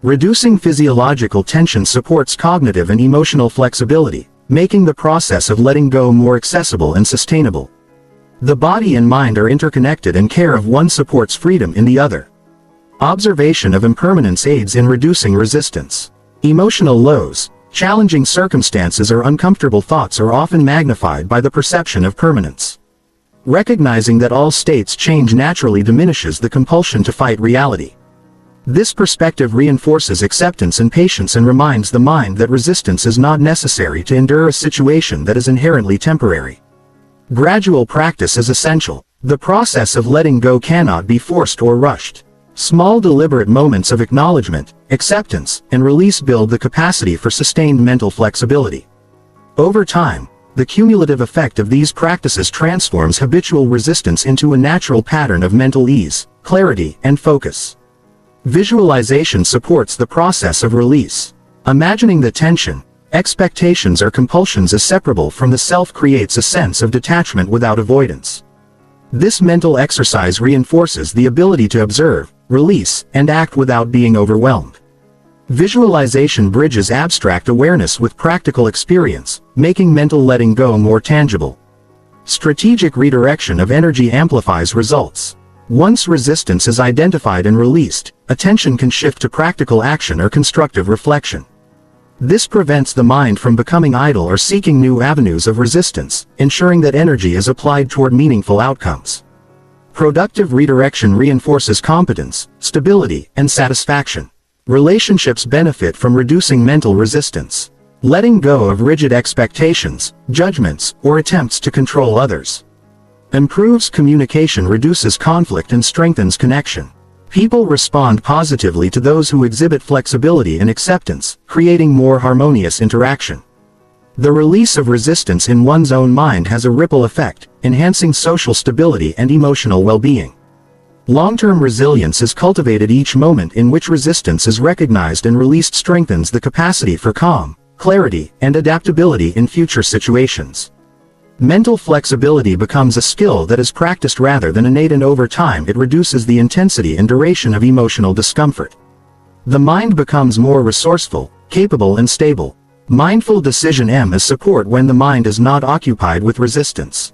Reducing physiological tension supports cognitive and emotional flexibility, making the process of letting go more accessible and sustainable. The body and mind are interconnected and care of one supports freedom in the other. Observation of impermanence aids in reducing resistance. Emotional lows, challenging circumstances or uncomfortable thoughts are often magnified by the perception of permanence. Recognizing that all states change naturally diminishes the compulsion to fight reality. This perspective reinforces acceptance and patience and reminds the mind that resistance is not necessary to endure a situation that is inherently temporary. Gradual practice is essential. The process of letting go cannot be forced or rushed. Small deliberate moments of acknowledgement, acceptance, and release build the capacity for sustained mental flexibility. Over time, the cumulative effect of these practices transforms habitual resistance into a natural pattern of mental ease, clarity, and focus. Visualization supports the process of release. Imagining the tension, expectations or compulsions as separable from the self creates a sense of detachment without avoidance. This mental exercise reinforces the ability to observe, release, and act without being overwhelmed. Visualization bridges abstract awareness with practical experience, making mental letting go more tangible. Strategic redirection of energy amplifies results. Once resistance is identified and released, attention can shift to practical action or constructive reflection. This prevents the mind from becoming idle or seeking new avenues of resistance, ensuring that energy is applied toward meaningful outcomes. Productive redirection reinforces competence, stability, and satisfaction. Relationships benefit from reducing mental resistance. Letting go of rigid expectations, judgments, or attempts to control others improves communication, reduces conflict, and strengthens connection. People respond positively to those who exhibit flexibility and acceptance, creating more harmonious interaction. The release of resistance in one's own mind has a ripple effect, enhancing social stability and emotional well-being. Long-term resilience is cultivated. Each moment in which resistance is recognized and released strengthens the capacity for calm, clarity, and adaptability in future situations. Mental flexibility becomes a skill that is practiced rather than innate, and over time it reduces the intensity and duration of emotional discomfort. The mind becomes more resourceful, capable, and stable. Mindful decision is support when the mind is not occupied with resistance.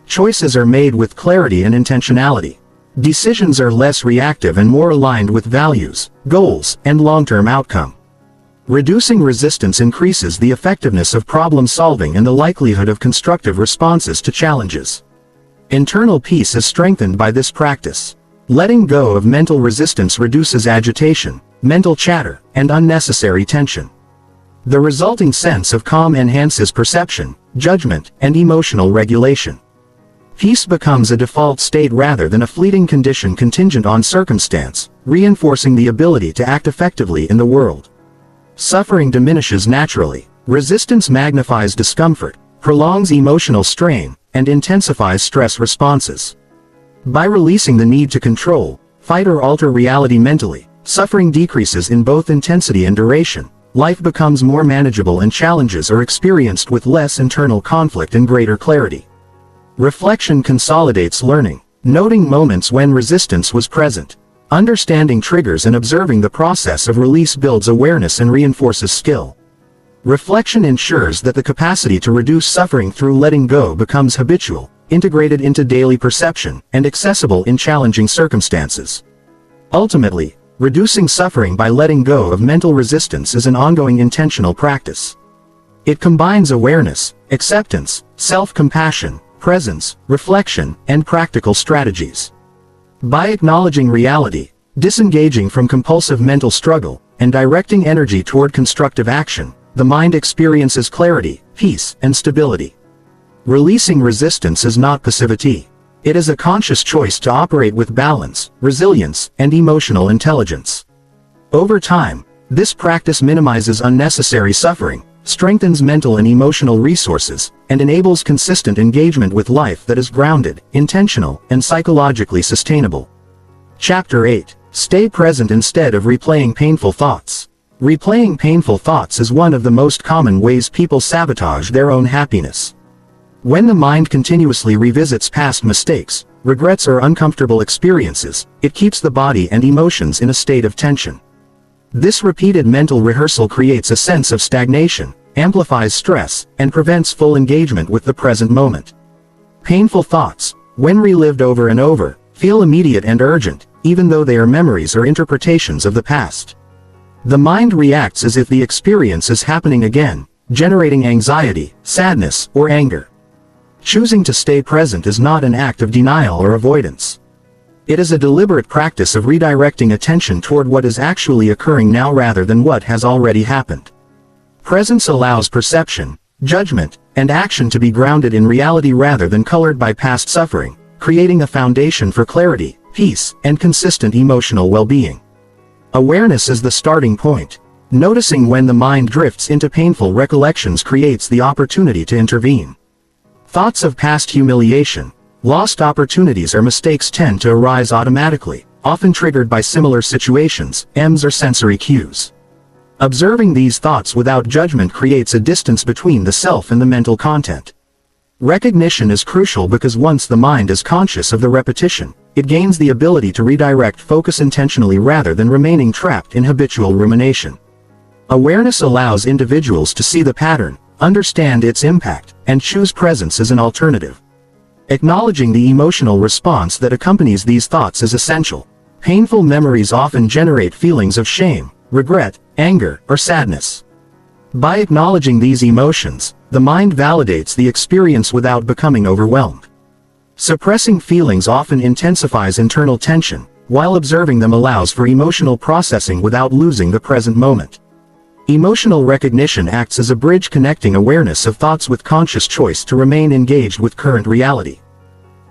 Choices are made with clarity and intentionality. Decisions are less reactive and more aligned with values, goals, and long-term outcome. Reducing resistance increases the effectiveness of problem solving and the likelihood of constructive responses to challenges. Internal peace is strengthened by this practice. Letting go of mental resistance reduces agitation, mental chatter, and unnecessary tension. The resulting sense of calm enhances perception, judgment, and emotional regulation. Peace becomes a default state rather than a fleeting condition contingent on circumstance, reinforcing the ability to act effectively in the world. Suffering diminishes naturally. Resistance magnifies discomfort, prolongs emotional strain, and intensifies stress responses. By releasing the need to control, fight, or alter reality mentally, suffering decreases in both intensity and duration. Life becomes more manageable and challenges are experienced with less internal conflict and greater clarity. Reflection consolidates learning. Noting moments when resistance was present, understanding triggers, and observing the process of release builds awareness and reinforces skill. Reflection ensures that the capacity to reduce suffering through letting go becomes habitual, integrated into daily perception, and accessible in challenging circumstances. Ultimately, reducing suffering by letting go of mental resistance is an ongoing intentional practice. It combines awareness, acceptance, self-compassion, presence, reflection, and practical strategies. By acknowledging reality, disengaging from compulsive mental struggle, and directing energy toward constructive action, the mind experiences clarity, peace, and stability. Releasing resistance is not passivity. It is a conscious choice to operate with balance, resilience, and emotional intelligence. Over time, this practice minimizes unnecessary suffering, strengthens mental and emotional resources, and enables consistent engagement with life that is grounded, intentional, and psychologically sustainable. Chapter 8. Stay present instead of replaying painful thoughts. Replaying painful thoughts is one of the most common ways people sabotage their own happiness. When the mind continuously revisits past mistakes, regrets, or uncomfortable experiences, it keeps the body and emotions in a state of tension. This repeated mental rehearsal creates a sense of stagnation, amplifies stress, and prevents full engagement with the present moment. Painful thoughts, when relived over and over, feel immediate and urgent, even though they are memories or interpretations of the past. The mind reacts as if the experience is happening again, generating anxiety, sadness, or anger. Choosing to stay present is not an act of denial or avoidance. It is a deliberate practice of redirecting attention toward what is actually occurring now rather than what has already happened. Presence allows perception, judgment, and action to be grounded in reality rather than colored by past suffering, creating a foundation for clarity, peace, and consistent emotional well-being. Awareness is the starting point. Noticing when the mind drifts into painful recollections creates the opportunity to intervene. Thoughts of past humiliation, lost opportunities, or mistakes tend to arise automatically, often triggered by similar situations, EMs or sensory cues. Observing these thoughts without judgment creates a distance between the self and the mental content. Recognition is crucial because once the mind is conscious of the repetition, it gains the ability to redirect focus intentionally rather than remaining trapped in habitual rumination. Awareness allows individuals to see the pattern, understand its impact, and choose presence as an alternative. Acknowledging the emotional response that accompanies these thoughts is essential. Painful memories often generate feelings of shame, regret, anger, or sadness. By acknowledging these emotions, the mind validates the experience without becoming overwhelmed. Suppressing feelings often intensifies internal tension, while observing them allows for emotional processing without losing the present moment. Emotional recognition acts as a bridge connecting awareness of thoughts with conscious choice to remain engaged with current reality.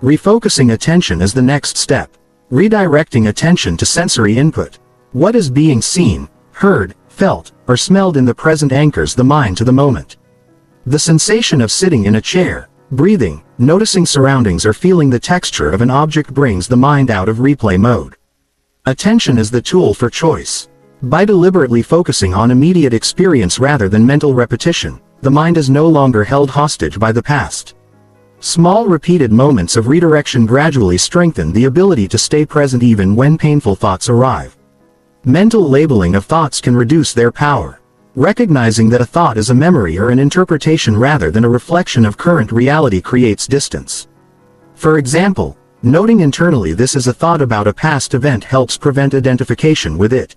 Refocusing attention is the next step. Redirecting attention to sensory input. What is being seen, heard, felt, or smelled in the present anchors the mind to the moment. The sensation of sitting in a chair, breathing, noticing surroundings or feeling the texture of an object brings the mind out of replay mode. Attention is the tool for choice. By deliberately focusing on immediate experience rather than mental repetition, the mind is no longer held hostage by the past. Small repeated moments of redirection gradually strengthen the ability to stay present even when painful thoughts arrive. Mental labeling of thoughts can reduce their power. Recognizing that a thought is a memory or an interpretation rather than a reflection of current reality creates distance. For example, noting internally this is a thought about a past event helps prevent identification with it.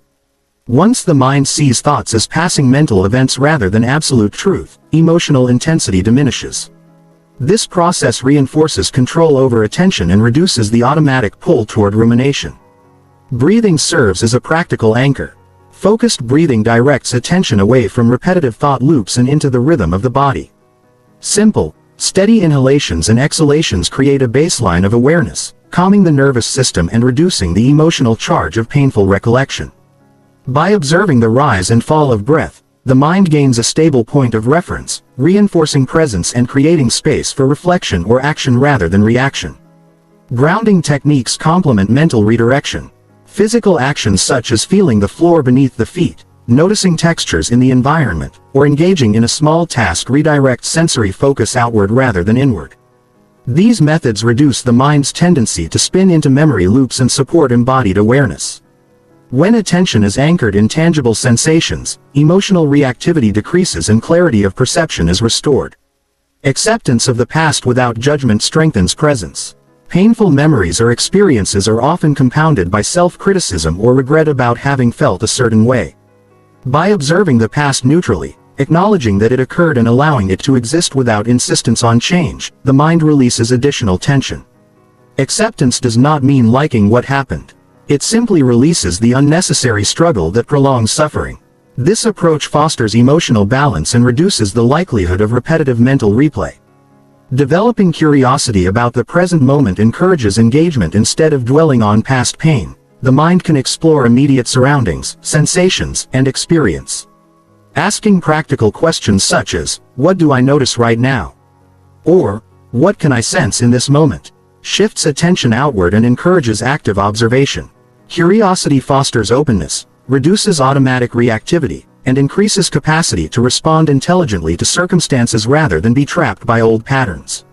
Once the mind sees thoughts as passing mental events rather than absolute truth, emotional intensity diminishes. This process reinforces control over attention and reduces the automatic pull toward rumination. Breathing serves as a practical anchor. Focused breathing directs attention away from repetitive thought loops and into the rhythm of the body. Simple, steady inhalations and exhalations create a baseline of awareness, calming the nervous system and reducing the emotional charge of painful recollection. By observing the rise and fall of breath, the mind gains a stable point of reference, reinforcing presence and creating space for reflection or action rather than reaction. Grounding techniques complement mental redirection. Physical actions such as feeling the floor beneath the feet, noticing textures in the environment, or engaging in a small task redirect sensory focus outward rather than inward. These methods reduce the mind's tendency to spin into memory loops and support embodied awareness. When attention is anchored in tangible sensations, emotional reactivity decreases and clarity of perception is restored. Acceptance of the past without judgment strengthens presence. Painful memories or experiences are often compounded by self-criticism or regret about having felt a certain way. By observing the past neutrally, acknowledging that it occurred and allowing it to exist without insistence on change, the mind releases additional tension. Acceptance does not mean liking what happened. It simply releases the unnecessary struggle that prolongs suffering. This approach fosters emotional balance and reduces the likelihood of repetitive mental replay. Developing curiosity about the present moment encourages engagement instead of dwelling on past pain. The mind can explore immediate surroundings, sensations, and experience. Asking practical questions such as, "What do I notice right now?" or "What can I sense in this moment?" shifts attention outward and encourages active observation. Curiosity fosters openness, reduces automatic reactivity, and increases capacity to respond intelligently to circumstances rather than be trapped by old patterns.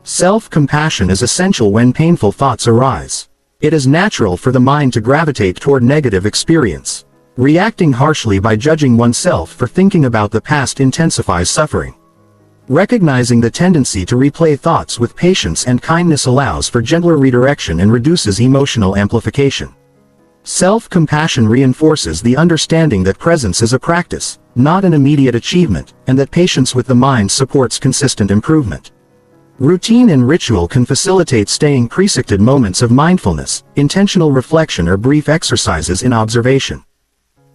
Self-compassion is essential when painful thoughts arise. It is natural for the mind to gravitate toward negative experience. Reacting harshly by judging oneself for thinking about the past intensifies suffering. Recognizing the tendency to replay thoughts with patience and kindness allows for gentler redirection and reduces emotional amplification. Self-compassion reinforces the understanding that presence is a practice, not an immediate achievement, and that patience with the mind supports consistent improvement. Routine and ritual can facilitate staying prescripted moments of mindfulness, intentional reflection or brief exercises in observation.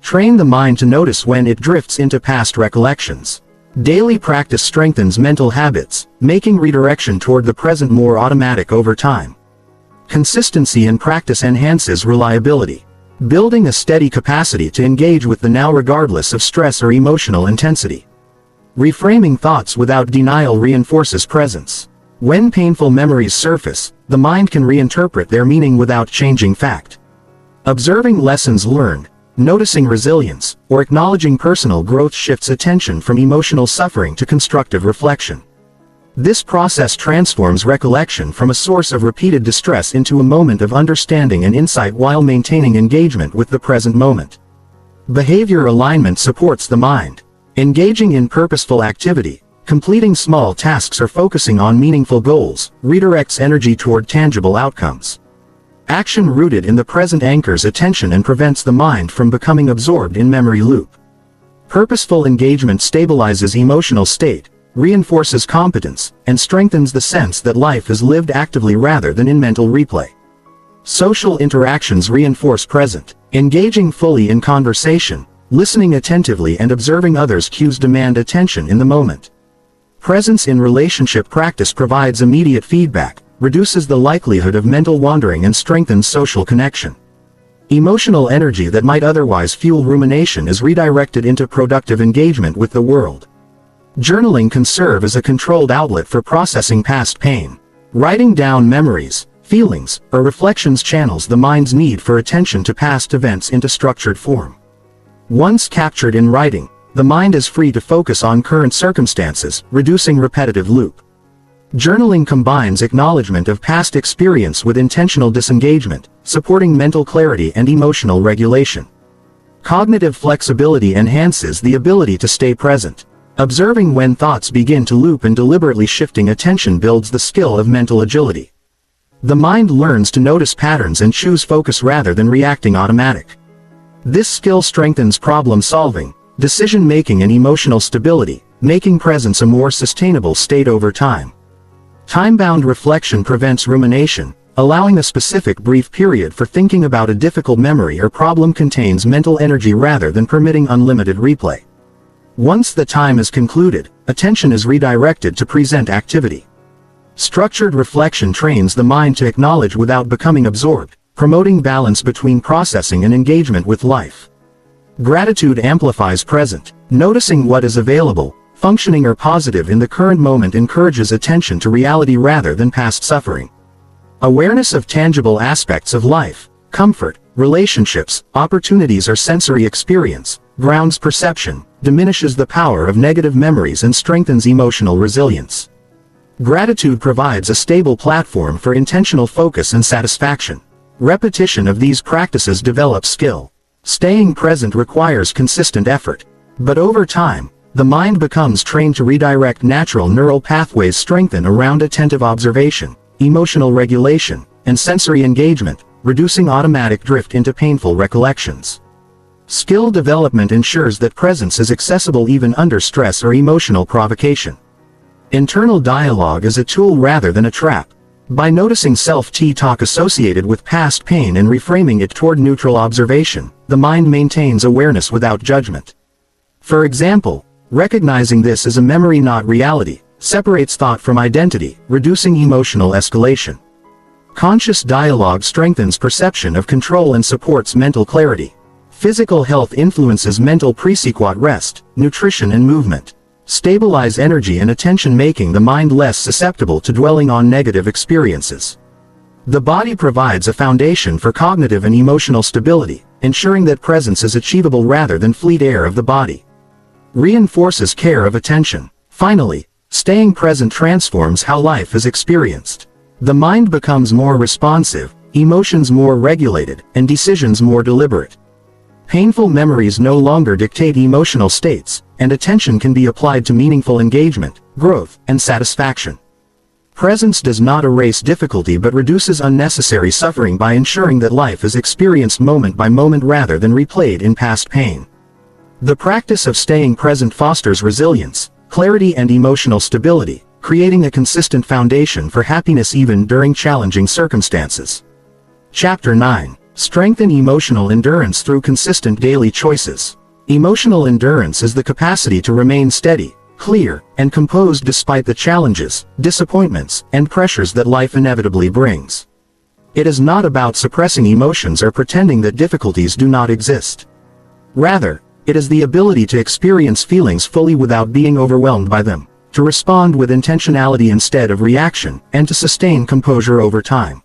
Train the mind to notice when it drifts into past recollections. Daily practice strengthens mental habits, making redirection toward the present more automatic over time. Consistency in practice enhances reliability, building a steady capacity to engage with the now regardless of stress or emotional intensity. Reframing thoughts without denial reinforces presence. When painful memories surface, the mind can reinterpret their meaning without changing fact. Observing lessons learned, noticing resilience, or acknowledging personal growth shifts attention from emotional suffering to constructive reflection. This process transforms recollection from a source of repeated distress into a moment of understanding and insight while maintaining engagement with the present moment. Behavior alignment supports the mind. Engaging in purposeful activity, completing small tasks or focusing on meaningful goals, redirects energy toward tangible outcomes. Action rooted in the present anchors attention and prevents the mind from becoming absorbed in memory loop. Purposeful engagement stabilizes emotional state, reinforces competence, and strengthens the sense that life is lived actively rather than in mental replay. Social interactions reinforce present. Engaging fully in conversation, listening attentively and observing others' cues demand attention in the moment. Presence in relationship practice provides immediate feedback, reduces the likelihood of mental wandering and strengthens social connection. Emotional energy that might otherwise fuel rumination is redirected into productive engagement with the world. Journaling can serve as a controlled outlet for processing past pain. Writing down memories, feelings, or reflections channels the mind's need for attention to past events into structured form. Once captured in writing, the mind is free to focus on current circumstances, reducing repetitive loop. Journaling combines acknowledgement of past experience with intentional disengagement, supporting mental clarity and emotional regulation. Cognitive flexibility enhances the ability to stay present. Observing when thoughts begin to loop and deliberately shifting attention builds the skill of mental agility. The mind learns to notice patterns and choose focus rather than reacting automatic. This skill strengthens problem solving, decision-making and emotional stability, making presence a more sustainable state over time. Time-bound reflection prevents rumination, allowing a specific brief period for thinking about a difficult memory or problem contains mental energy rather than permitting unlimited replay. Once the time is concluded, attention is redirected to present activity. Structured reflection trains the mind to acknowledge without becoming absorbed, promoting balance between processing and engagement with life. Gratitude amplifies present. Noticing what is available, functioning or positive in the current moment encourages attention to reality rather than past suffering. Awareness of tangible aspects of life, comfort, relationships, opportunities or sensory experience, grounds perception, diminishes the power of negative memories and strengthens emotional resilience. Gratitude provides a stable platform for intentional focus and satisfaction. Repetition of these practices develops skill. Staying present requires consistent effort. But over time, the mind becomes trained to redirect natural neural pathways strengthened around attentive observation, emotional regulation, and sensory engagement, reducing automatic drift into painful recollections. Skill development ensures that presence is accessible even under stress or emotional provocation. Internal dialogue is a tool rather than a trap. By noticing self-talk associated with past pain and reframing it toward neutral observation, the mind maintains awareness without judgment. For example, recognizing this as a memory not reality, separates thought from identity, reducing emotional escalation. Conscious dialogue strengthens perception of control and supports mental clarity. Physical health influences mental pre-sequat rest, nutrition and movement. Stabilize energy and attention, making the mind less susceptible to dwelling on negative experiences. The body provides a foundation for cognitive and emotional stability, ensuring that presence is achievable rather than fleet air of the body. Reinforces care of attention. Finally, staying present transforms how life is experienced. The mind becomes more responsive, emotions more regulated, and decisions more deliberate. Painful memories no longer dictate emotional states, and attention can be applied to meaningful engagement, growth, and satisfaction. Presence does not erase difficulty but reduces unnecessary suffering by ensuring that life is experienced moment by moment rather than replayed in past pain. The practice of staying present fosters resilience, clarity and emotional stability, creating a consistent foundation for happiness even during challenging circumstances. Chapter 9. Strengthen emotional endurance through consistent daily choices. Emotional endurance is the capacity to remain steady, clear, and composed despite the challenges, disappointments, and pressures that life inevitably brings. It is not about suppressing emotions or pretending that difficulties do not exist. Rather, it is the ability to experience feelings fully without being overwhelmed by them, to respond with intentionality instead of reaction, and to sustain composure over time.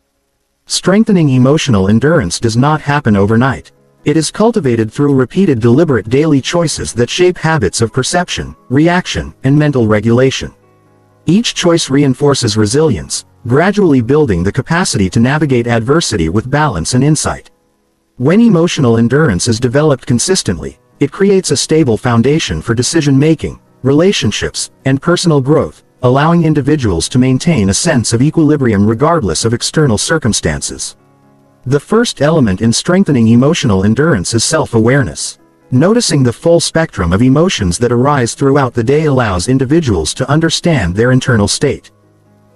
Strengthening emotional endurance does not happen overnight. It is cultivated through repeated deliberate daily choices that shape habits of perception, reaction, and mental regulation. Each choice reinforces resilience, gradually building the capacity to navigate adversity with balance and insight. When emotional endurance is developed consistently, it creates a stable foundation for decision-making, relationships, and personal growth, allowing individuals to maintain a sense of equilibrium regardless of external circumstances. The first element in strengthening emotional endurance is self-awareness. Noticing the full spectrum of emotions that arise throughout the day allows individuals to understand their internal state.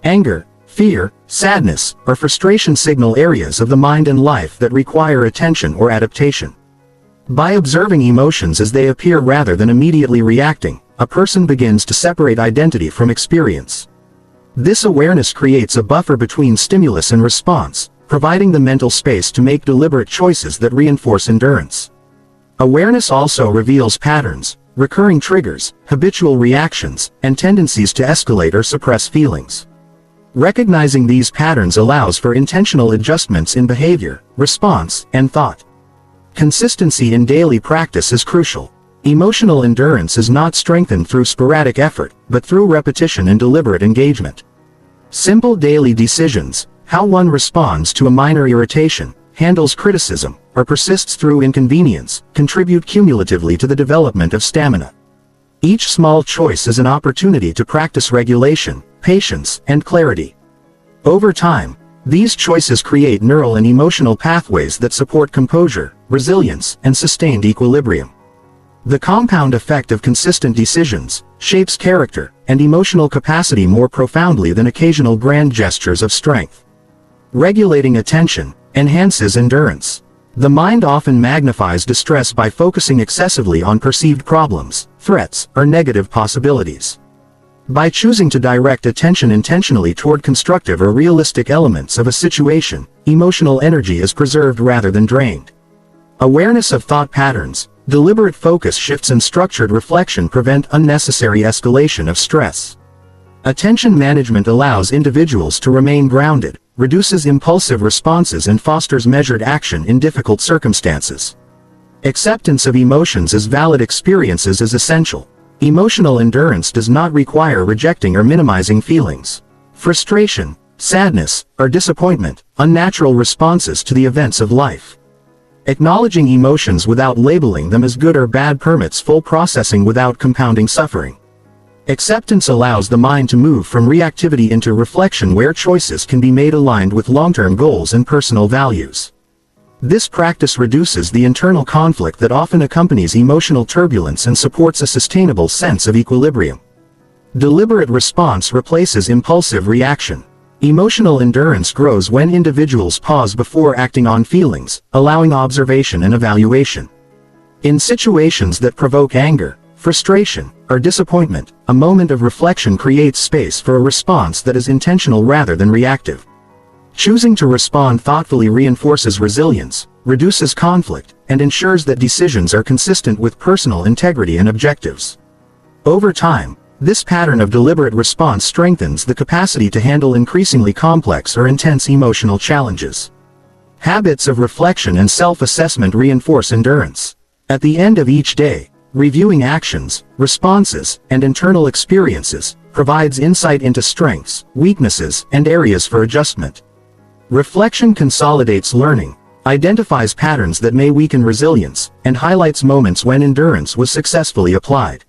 Anger, fear, sadness, or frustration signal areas of the mind and life that require attention or adaptation. By observing emotions as they appear rather than immediately reacting, a person begins to separate identity from experience. This awareness creates a buffer between stimulus and response, providing the mental space to make deliberate choices that reinforce endurance. Awareness also reveals patterns, recurring triggers, habitual reactions, and tendencies to escalate or suppress feelings. Recognizing these patterns allows for intentional adjustments in behavior, response, and thought. Consistency in daily practice is crucial. Emotional endurance is not strengthened through sporadic effort, but through repetition and deliberate engagement. Simple daily decisions, how one responds to a minor irritation, handles criticism, or persists through inconvenience, contribute cumulatively to the development of stamina. Each small choice is an opportunity to practice regulation, patience, and clarity. Over time, these choices create neural and emotional pathways that support composure, resilience, and sustained equilibrium. The compound effect of consistent decisions shapes character and emotional capacity more profoundly than occasional grand gestures of strength. Regulating attention enhances endurance. The mind often magnifies distress by focusing excessively on perceived problems, threats, or negative possibilities. By choosing to direct attention intentionally toward constructive or realistic elements of a situation, emotional energy is preserved rather than drained. Awareness of thought patterns, deliberate focus shifts, and structured reflection prevent unnecessary escalation of stress. Attention management allows individuals to remain grounded, reduces impulsive responses, and fosters measured action in difficult circumstances. Acceptance of emotions as valid experiences is essential. Emotional endurance does not require rejecting or minimizing feelings. Frustration, sadness, or disappointment, unnatural responses to the events of life. Acknowledging emotions without labeling them as good or bad permits full processing without compounding suffering. Acceptance allows the mind to move from reactivity into reflection, where choices can be made aligned with long-term goals and personal values. This practice reduces the internal conflict that often accompanies emotional turbulence and supports a sustainable sense of equilibrium. Deliberate response replaces impulsive reaction. Emotional endurance grows when individuals pause before acting on feelings, allowing observation and evaluation. In situations that provoke anger, frustration, or disappointment, a moment of reflection creates space for a response that is intentional rather than reactive. Choosing to respond thoughtfully reinforces resilience, reduces conflict, and ensures that decisions are consistent with personal integrity and objectives. Over time, this pattern of deliberate response strengthens the capacity to handle increasingly complex or intense emotional challenges. Habits of reflection and self-assessment reinforce endurance. At the end of each day, reviewing actions, responses, and internal experiences provides insight into strengths, weaknesses, and areas for adjustment. Reflection consolidates learning, identifies patterns that may weaken resilience, and highlights moments when endurance was successfully applied.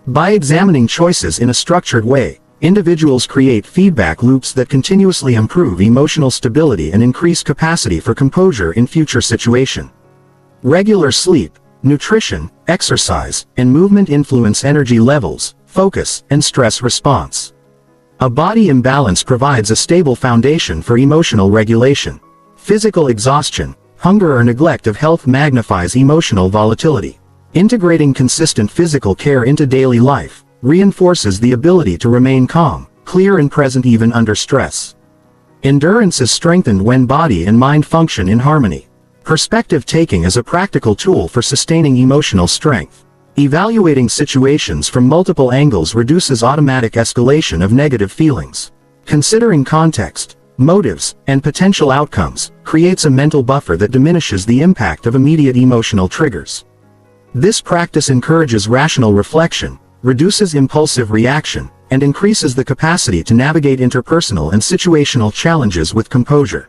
By examining choices in a structured way, individuals create feedback loops that continuously improve emotional stability and increase capacity for composure in future situations. Regular sleep, nutrition, exercise, and movement influence energy levels, focus, and stress response. A body imbalance provides a stable foundation for emotional regulation. Physical exhaustion, hunger, or neglect of health magnifies emotional volatility. Integrating consistent physical care into daily life reinforces the ability to remain calm, clear, and present even under stress. Endurance is strengthened when body and mind function in harmony. Perspective taking is a practical tool for sustaining emotional strength. Evaluating situations from multiple angles reduces automatic escalation of negative feelings. Considering context, motives, and potential outcomes, creates a mental buffer that diminishes the impact of immediate emotional triggers. This practice encourages rational reflection, reduces impulsive reaction, and increases the capacity to navigate interpersonal and situational challenges with composure.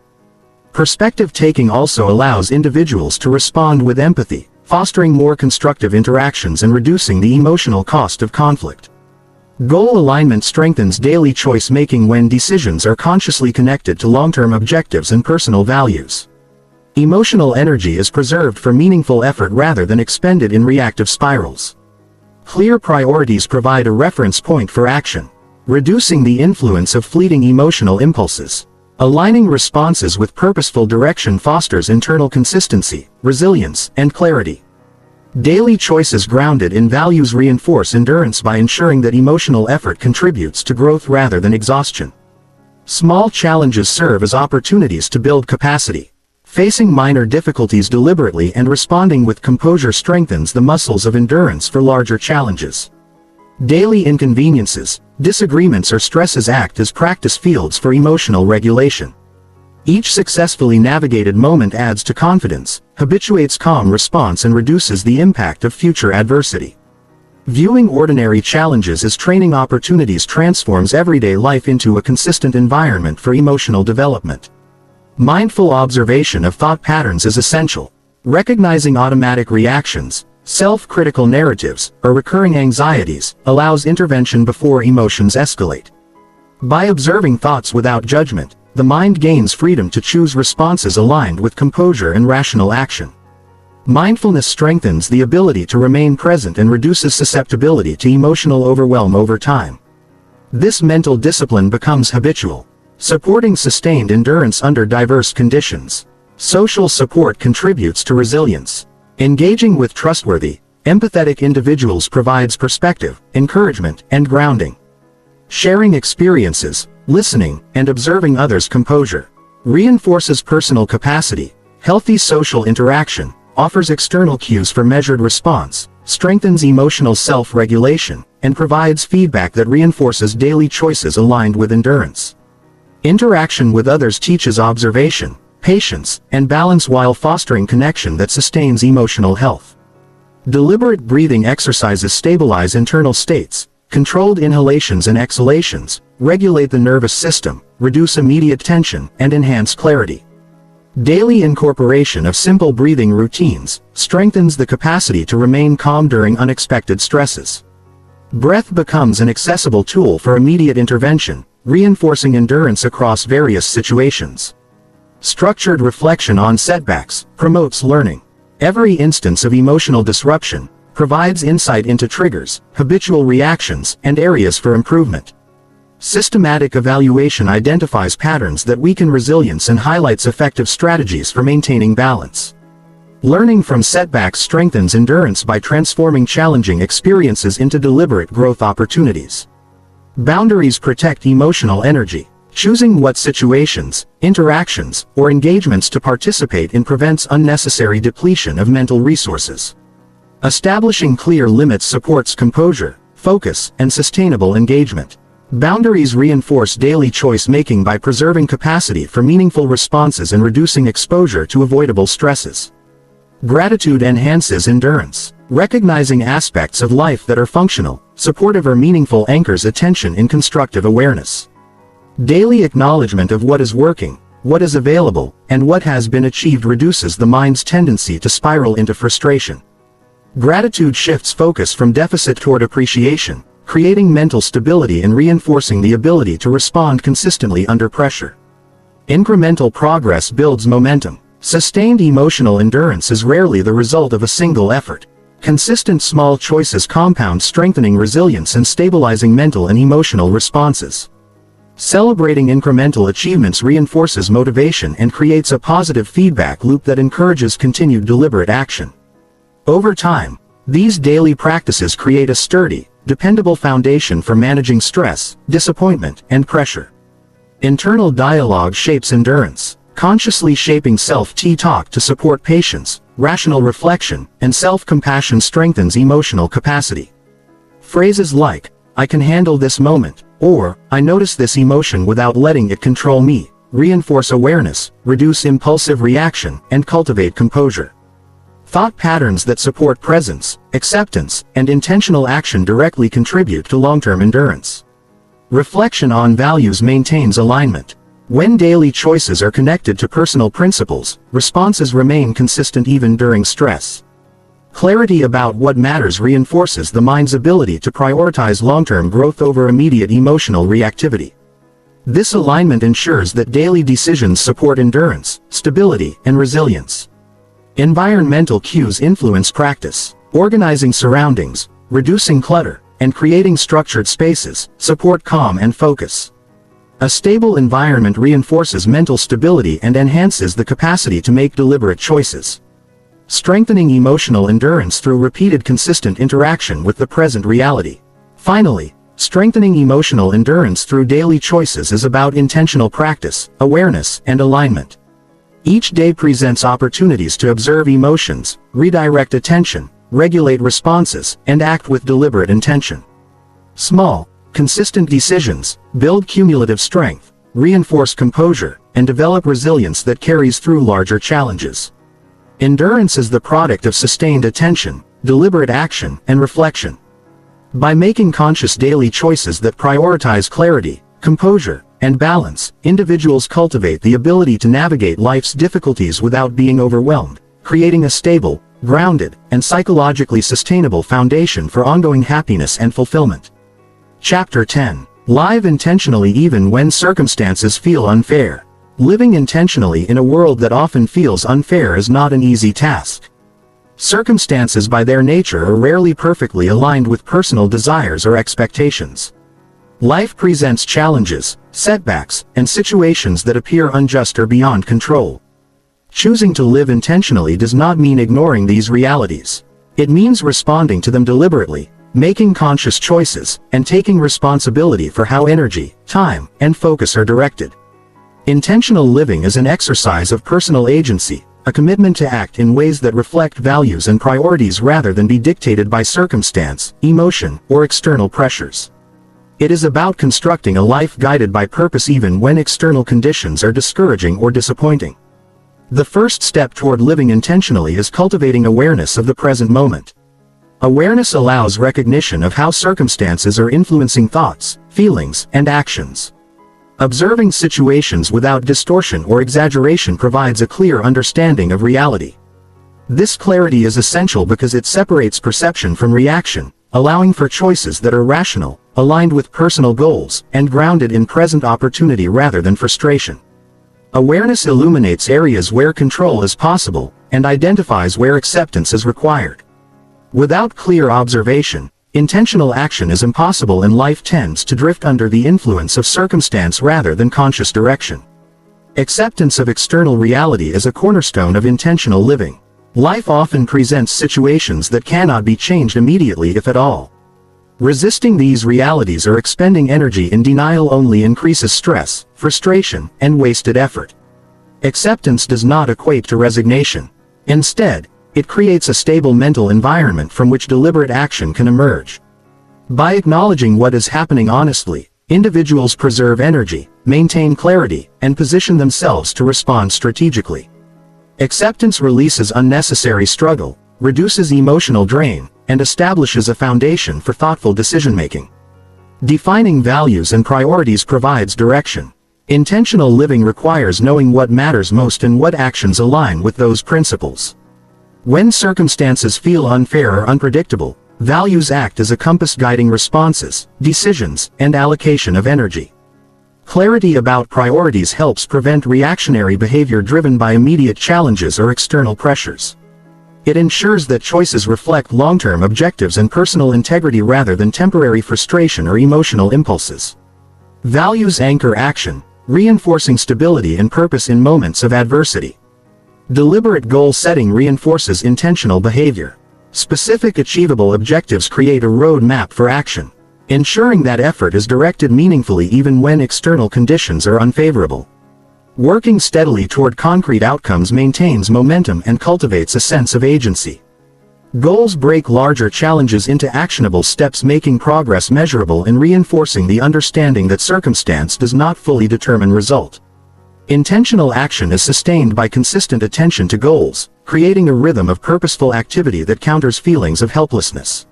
Perspective taking also allows individuals to respond with empathy, fostering more constructive interactions and reducing the emotional cost of conflict. Goal alignment strengthens daily choice making when decisions are consciously connected to long-term objectives and personal values. Emotional energy is preserved for meaningful effort rather than expended in reactive spirals. Clear priorities provide a reference point for action, reducing the influence of fleeting emotional impulses. Aligning responses with purposeful direction fosters internal consistency, resilience, and clarity. Daily choices grounded in values reinforce endurance by ensuring that emotional effort contributes to growth rather than exhaustion. Small challenges serve as opportunities to build capacity. Facing minor difficulties deliberately and responding with composure strengthens the muscles of endurance for larger challenges. Daily inconveniences, disagreements or stresses act as practice fields for emotional regulation. Each successfully navigated moment adds to confidence, habituates calm response and reduces the impact of future adversity. Viewing ordinary challenges as training opportunities transforms everyday life into a consistent environment for emotional development. Mindful observation of thought patterns is essential. Recognizing automatic reactions, self-critical narratives, or recurring anxieties allows intervention before emotions escalate. By observing thoughts without judgment, the mind gains freedom to choose responses aligned with composure and rational action. Mindfulness strengthens the ability to remain present and reduces susceptibility to emotional overwhelm over time. This mental discipline becomes habitual, supporting sustained endurance under diverse conditions. Social support contributes to resilience. Engaging with trustworthy, empathetic individuals provides perspective, encouragement, and grounding. Sharing experiences, listening, and observing others' composure reinforces personal capacity. Healthy social interaction offers external cues for measured response, strengthens emotional self-regulation, and provides feedback that reinforces daily choices aligned with endurance. Interaction with others teaches observation, patience, and balance while fostering connection that sustains emotional health. Deliberate breathing exercises stabilize internal states. Controlled inhalations and exhalations regulate the nervous system, reduce immediate tension, and enhance clarity. Daily incorporation of simple breathing routines strengthens the capacity to remain calm during unexpected stresses. Breath becomes an accessible tool for immediate intervention, reinforcing endurance across various situations. Structured reflection on setbacks promotes learning. Every instance of emotional disruption provides insight into triggers, habitual reactions, and areas for improvement. Systematic evaluation identifies patterns that weaken resilience and highlights effective strategies for maintaining balance. Learning from setbacks strengthens endurance by transforming challenging experiences into deliberate growth opportunities. Boundaries protect emotional energy. Choosing what situations, interactions, or engagements to participate in prevents unnecessary depletion of mental resources. Establishing clear limits supports composure, focus, and sustainable engagement. Boundaries reinforce daily choice making by preserving capacity for meaningful responses and reducing exposure to avoidable stresses. Gratitude enhances endurance. Recognizing aspects of life that are functional, supportive, or meaningful anchors attention in constructive awareness. Daily acknowledgement of what is working, what is available, and what has been achieved reduces the mind's tendency to spiral into frustration. Gratitude shifts focus from deficit toward appreciation, creating mental stability and reinforcing the ability to respond consistently under pressure. Incremental progress builds momentum. Sustained emotional endurance is rarely the result of a single effort. Consistent small choices compound, strengthening resilience and stabilizing mental and emotional responses. Celebrating incremental achievements reinforces motivation and creates a positive feedback loop that encourages continued deliberate action. Over time, these daily practices create a sturdy, dependable foundation for managing stress, disappointment, and pressure. Internal dialogue shapes endurance. Consciously shaping self-talk to support patience, rational reflection, and self-compassion strengthens emotional capacity. Phrases like, "I can handle this moment," or "I notice this emotion without letting it control me," reinforce awareness, reduce impulsive reaction, and cultivate composure. Thought patterns that support presence, acceptance, and intentional action directly contribute to long-term endurance. Reflection on values maintains alignment. When daily choices are connected to personal principles, responses remain consistent even during stress. Clarity about what matters reinforces the mind's ability to prioritize long-term growth over immediate emotional reactivity. This alignment ensures that daily decisions support endurance, stability, and resilience. Environmental cues influence practice. Organizing surroundings, reducing clutter, and creating structured spaces support calm and focus. A stable environment reinforces mental stability and enhances the capacity to make deliberate choices. Strengthening emotional endurance through repeated consistent interaction with the present reality. Finally, strengthening emotional endurance through daily choices is about intentional practice, awareness, and alignment. Each day presents opportunities to observe emotions, redirect attention, regulate responses, and act with deliberate intention. Small, consistent decisions build cumulative strength, reinforce composure, and develop resilience that carries through larger challenges. Endurance is the product of sustained attention, deliberate action, and reflection. By making conscious daily choices that prioritize clarity, composure, and balance, individuals cultivate the ability to navigate life's difficulties without being overwhelmed, creating a stable, grounded, and psychologically sustainable foundation for ongoing happiness and fulfillment. Chapter 10. Live intentionally even when circumstances feel unfair. Living intentionally in a world that often feels unfair is not an easy task. Circumstances by their nature are rarely perfectly aligned with personal desires or expectations. Life presents challenges, setbacks, and situations that appear unjust or beyond control. Choosing to live intentionally does not mean ignoring these realities. It means responding to them deliberately, making conscious choices, and taking responsibility for how energy, time, and focus are directed. Intentional living is an exercise of personal agency, a commitment to act in ways that reflect values and priorities rather than be dictated by circumstance, emotion, or external pressures. It is about constructing a life guided by purpose even when external conditions are discouraging or disappointing. The first step toward living intentionally is cultivating awareness of the present moment. Awareness allows recognition of how circumstances are influencing thoughts, feelings, and actions. Observing situations without distortion or exaggeration provides a clear understanding of reality. This clarity is essential because it separates perception from reaction, allowing for choices that are rational, aligned with personal goals, and grounded in present opportunity rather than frustration. Awareness illuminates areas where control is possible, and identifies where acceptance is required. Without clear observation, intentional action is impossible and life tends to drift under the influence of circumstance rather than conscious direction. Acceptance of external reality is a cornerstone of intentional living. Life often presents situations that cannot be changed immediately if at all. Resisting these realities or expending energy in denial only increases stress, frustration, and wasted effort. Acceptance does not equate to resignation. Instead, it creates a stable mental environment from which deliberate action can emerge. By acknowledging what is happening honestly, individuals preserve energy, maintain clarity, and position themselves to respond strategically. Acceptance releases unnecessary struggle, reduces emotional drain, and establishes a foundation for thoughtful decision-making. Defining values and priorities provides direction. Intentional living requires knowing what matters most and what actions align with those principles. When circumstances feel unfair or unpredictable, values act as a compass guiding responses, decisions, and allocation of energy. Clarity about priorities helps prevent reactionary behavior driven by immediate challenges or external pressures. It ensures that choices reflect long-term objectives and personal integrity rather than temporary frustration or emotional impulses. Values anchor action, reinforcing stability and purpose in moments of adversity. Deliberate goal setting reinforces intentional behavior. Specific achievable objectives create a roadmap for action, ensuring that effort is directed meaningfully even when external conditions are unfavorable. Working steadily toward concrete outcomes maintains momentum and cultivates a sense of agency. Goals break larger challenges into actionable steps, making progress measurable and reinforcing the understanding that circumstance does not fully determine result. Intentional action is sustained by consistent attention to goals, creating a rhythm of purposeful activity that counters feelings of helplessness.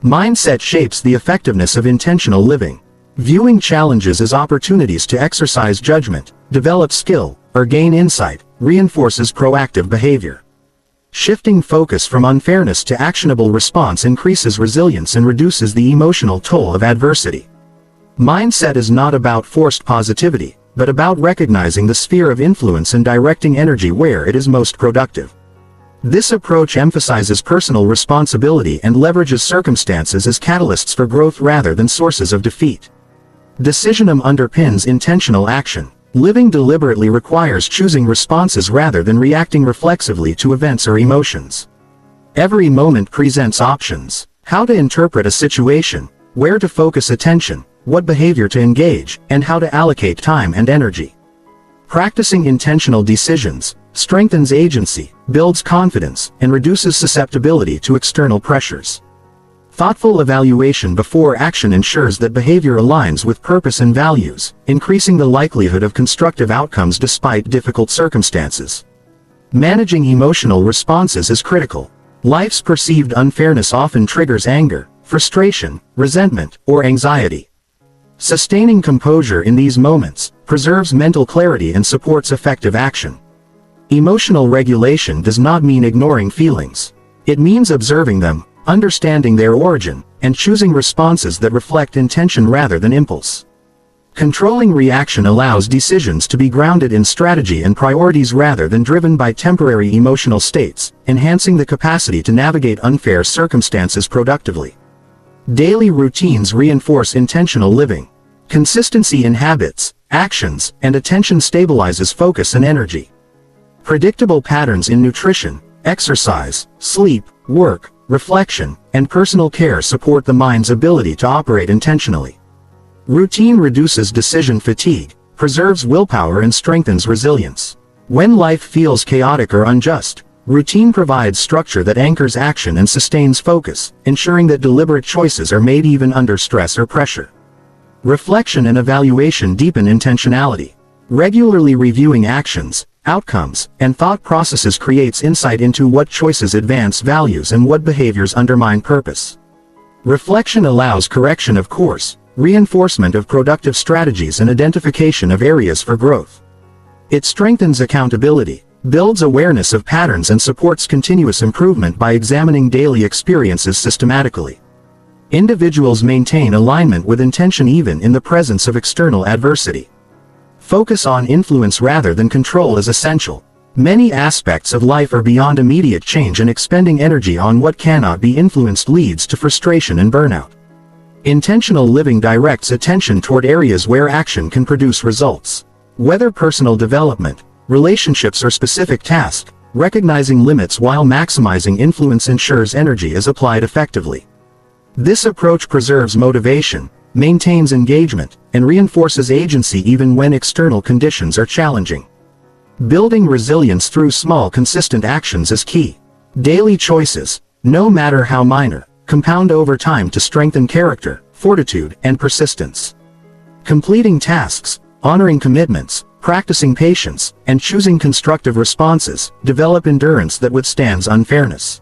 Mindset shapes the effectiveness of intentional living. Viewing challenges as opportunities to exercise judgment, develop skill, or gain insight, reinforces proactive behavior. Shifting focus from unfairness to actionable response increases resilience and reduces the emotional toll of adversity. Mindset is not about forced positivity, but about recognizing the sphere of influence and directing energy where it is most productive. This approach emphasizes personal responsibility and leverages circumstances as catalysts for growth rather than sources of defeat. Decisionism underpins intentional action. Living deliberately requires choosing responses rather than reacting reflexively to events or emotions. Every moment presents options: how to interpret a situation, where to focus attention, what behavior to engage, and how to allocate time and energy. Practicing intentional decisions strengthens agency, builds confidence, and reduces susceptibility to external pressures. Thoughtful evaluation before action ensures that behavior aligns with purpose and values, increasing the likelihood of constructive outcomes despite difficult circumstances. Managing emotional responses is critical. Life's perceived unfairness often triggers anger, frustration, resentment, or anxiety. Sustaining composure in these moments preserves mental clarity and supports effective action. Emotional regulation does not mean ignoring feelings. It means observing them, understanding their origin, and choosing responses that reflect intention rather than impulse. Controlling reaction allows decisions to be grounded in strategy and priorities rather than driven by temporary emotional states, enhancing the capacity to navigate unfair circumstances productively. Daily routines reinforce intentional living. Consistency in habits, actions, and attention stabilizes focus and energy. Predictable patterns in nutrition, exercise, sleep, work, reflection, and personal care support the mind's ability to operate intentionally. Routine reduces decision fatigue, preserves willpower, and strengthens resilience. When life feels chaotic or unjust, routine provides structure that anchors action and sustains focus, ensuring that deliberate choices are made even under stress or pressure. Reflection and evaluation deepen intentionality. Regularly reviewing actions, outcomes, and thought processes creates insight into what choices advance values and what behaviors undermine purpose. Reflection allows correction of course, reinforcement of productive strategies, and identification of areas for growth. It strengthens accountability, builds awareness of patterns, and supports continuous improvement by examining daily experiences systematically. Individuals maintain alignment with intention even in the presence of external adversity. Focus on influence rather than control is essential. Many aspects of life are beyond immediate change, and expending energy on what cannot be influenced leads to frustration and burnout. Intentional living directs attention toward areas where action can produce results. Whether personal development, relationships, or specific tasks, recognizing limits while maximizing influence ensures energy is applied effectively. This approach preserves motivation, maintains engagement, and reinforces agency even when external conditions are challenging. Building resilience through small, consistent actions is key. Daily choices, no matter how minor, compound over time to strengthen character, fortitude, and persistence. Completing tasks, honoring commitments, practicing patience, and choosing constructive responses develop endurance that withstands unfairness.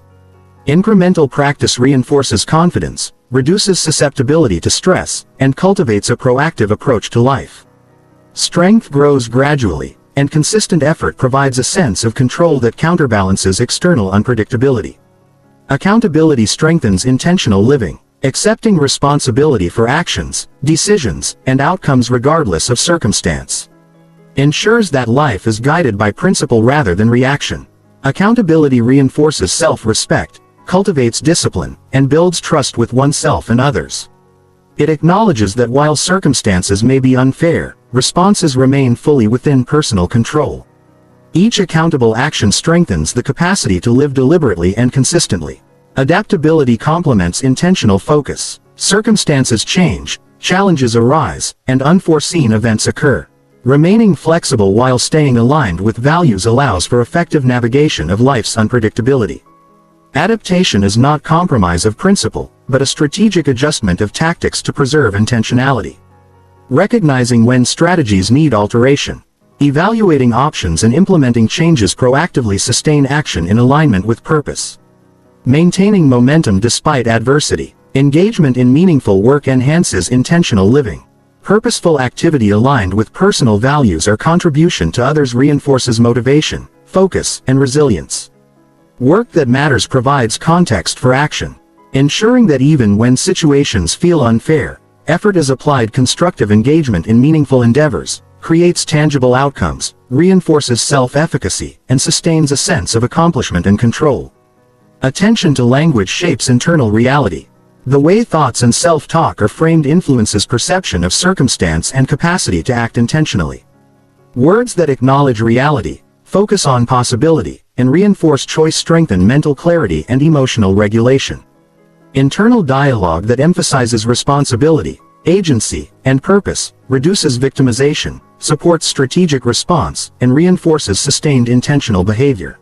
Incremental practice reinforces confidence, reduces susceptibility to stress, and cultivates a proactive approach to life. Strength grows gradually, and consistent effort provides a sense of control that counterbalances external unpredictability. Accountability strengthens intentional living. Accepting responsibility for actions, decisions, and outcomes regardless of circumstance ensures that life is guided by principle rather than reaction. Accountability reinforces self-respect, cultivates discipline, and builds trust with oneself and others. It acknowledges that while circumstances may be unfair, responses remain fully within personal control. Each accountable action strengthens the capacity to live deliberately and consistently. Adaptability complements intentional focus. Circumstances change, challenges arise, and unforeseen events occur. Remaining flexible while staying aligned with values allows for effective navigation of life's unpredictability. Adaptation is not compromise of principle, but a strategic adjustment of tactics to preserve intentionality. Recognizing when strategies need alteration. Evaluating options and implementing changes proactively sustain action in alignment with purpose. Maintaining momentum despite adversity. Engagement in meaningful work enhances intentional living. Purposeful activity aligned with personal values or contribution to others reinforces motivation, focus, and resilience. Work that matters provides context for action, ensuring that even when situations feel unfair, effort is applied. Constructive engagement in meaningful endeavors creates tangible outcomes, reinforces self-efficacy, and sustains a sense of accomplishment and control. Attention to language shapes internal reality. The way thoughts and self-talk are framed influences perception of circumstance and capacity to act intentionally. Words that acknowledge reality, focus on possibility, and reinforce choice strengthen mental clarity and emotional regulation. Internal dialogue that emphasizes responsibility, agency, and purpose reduces victimization, supports strategic response, and reinforces sustained intentional behavior.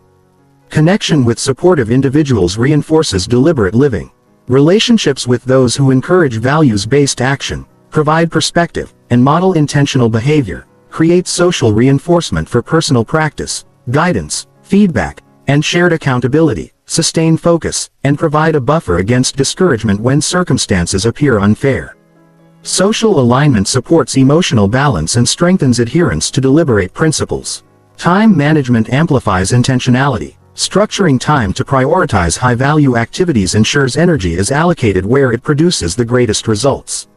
Connection with supportive individuals reinforces deliberate living. Relationships with those who encourage values-based action, provide perspective, and model intentional behavior create social reinforcement for personal practice, guidance, feedback, and shared accountability, sustain focus, and provide a buffer against discouragement when circumstances appear unfair. Social alignment supports emotional balance and strengthens adherence to deliberate principles. Time management amplifies intentionality. Structuring time to prioritize high-value activities ensures energy is allocated where it produces the greatest results.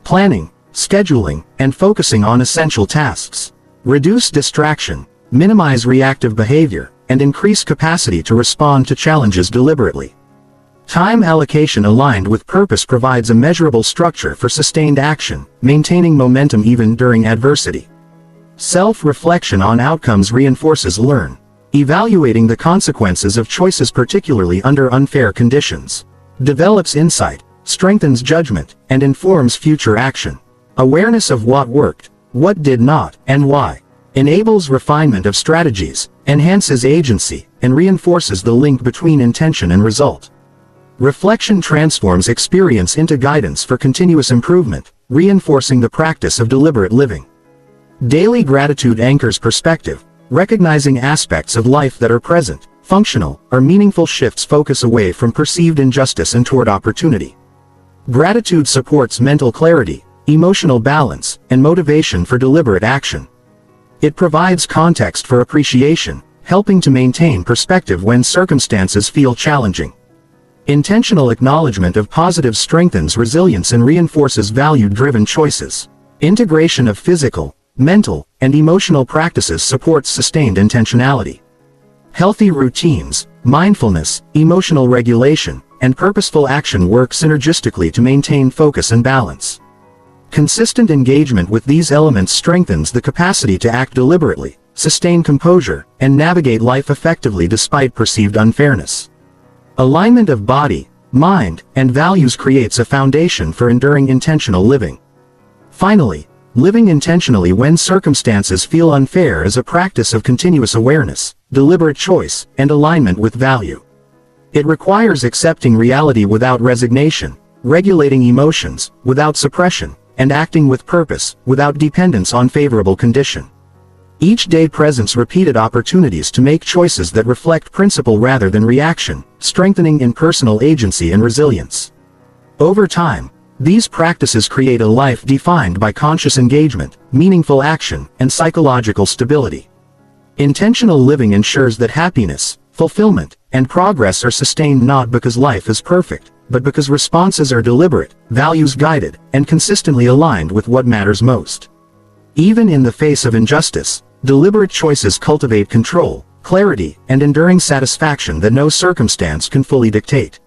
Planning, scheduling, and focusing on essential tasks reduce distraction, minimize reactive behavior, and increase capacity to respond to challenges deliberately. Time allocation aligned with purpose provides a measurable structure for sustained action, maintaining momentum even during adversity. Self-reflection on outcomes reinforces learn. Evaluating the consequences of choices particularly under unfair conditions develops insight, strengthens judgment, and informs future action. Awareness of what worked, what did not, and why enables refinement of strategies, enhances agency, and reinforces the link between intention and result. Reflection transforms experience into guidance for continuous improvement, reinforcing the practice of deliberate living. Daily gratitude anchors perspective, recognizing aspects of life that are present, functional, or meaningful shifts focus away from perceived injustice and toward opportunity. Gratitude supports mental clarity, emotional balance, and motivation for deliberate action. It provides context for appreciation, helping to maintain perspective when circumstances feel challenging. Intentional acknowledgement of positives strengthens resilience and reinforces value-driven choices. Integration of physical, mental, and emotional practices supports sustained intentionality. Healthy routines, mindfulness, emotional regulation, and purposeful action work synergistically to maintain focus and balance. Consistent engagement with these elements strengthens the capacity to act deliberately, sustain composure, and navigate life effectively despite perceived unfairness. Alignment of body, mind, and values creates a foundation for enduring intentional living. Finally, living intentionally when circumstances feel unfair is a practice of continuous awareness, deliberate choice, and alignment with value. It requires accepting reality without resignation, regulating emotions without suppression, and acting with purpose without dependence on favorable condition. Each day presents repeated opportunities to make choices that reflect principle rather than reaction, strengthening in personal agency and resilience. Over time, these practices create a life defined by conscious engagement, meaningful action, and psychological stability. Intentional living ensures that happiness, fulfillment, and progress are sustained not because life is perfect, but because responses are deliberate, values-guided, and consistently aligned with what matters most. Even in the face of injustice, deliberate choices cultivate control, clarity, and enduring satisfaction that no circumstance can fully dictate.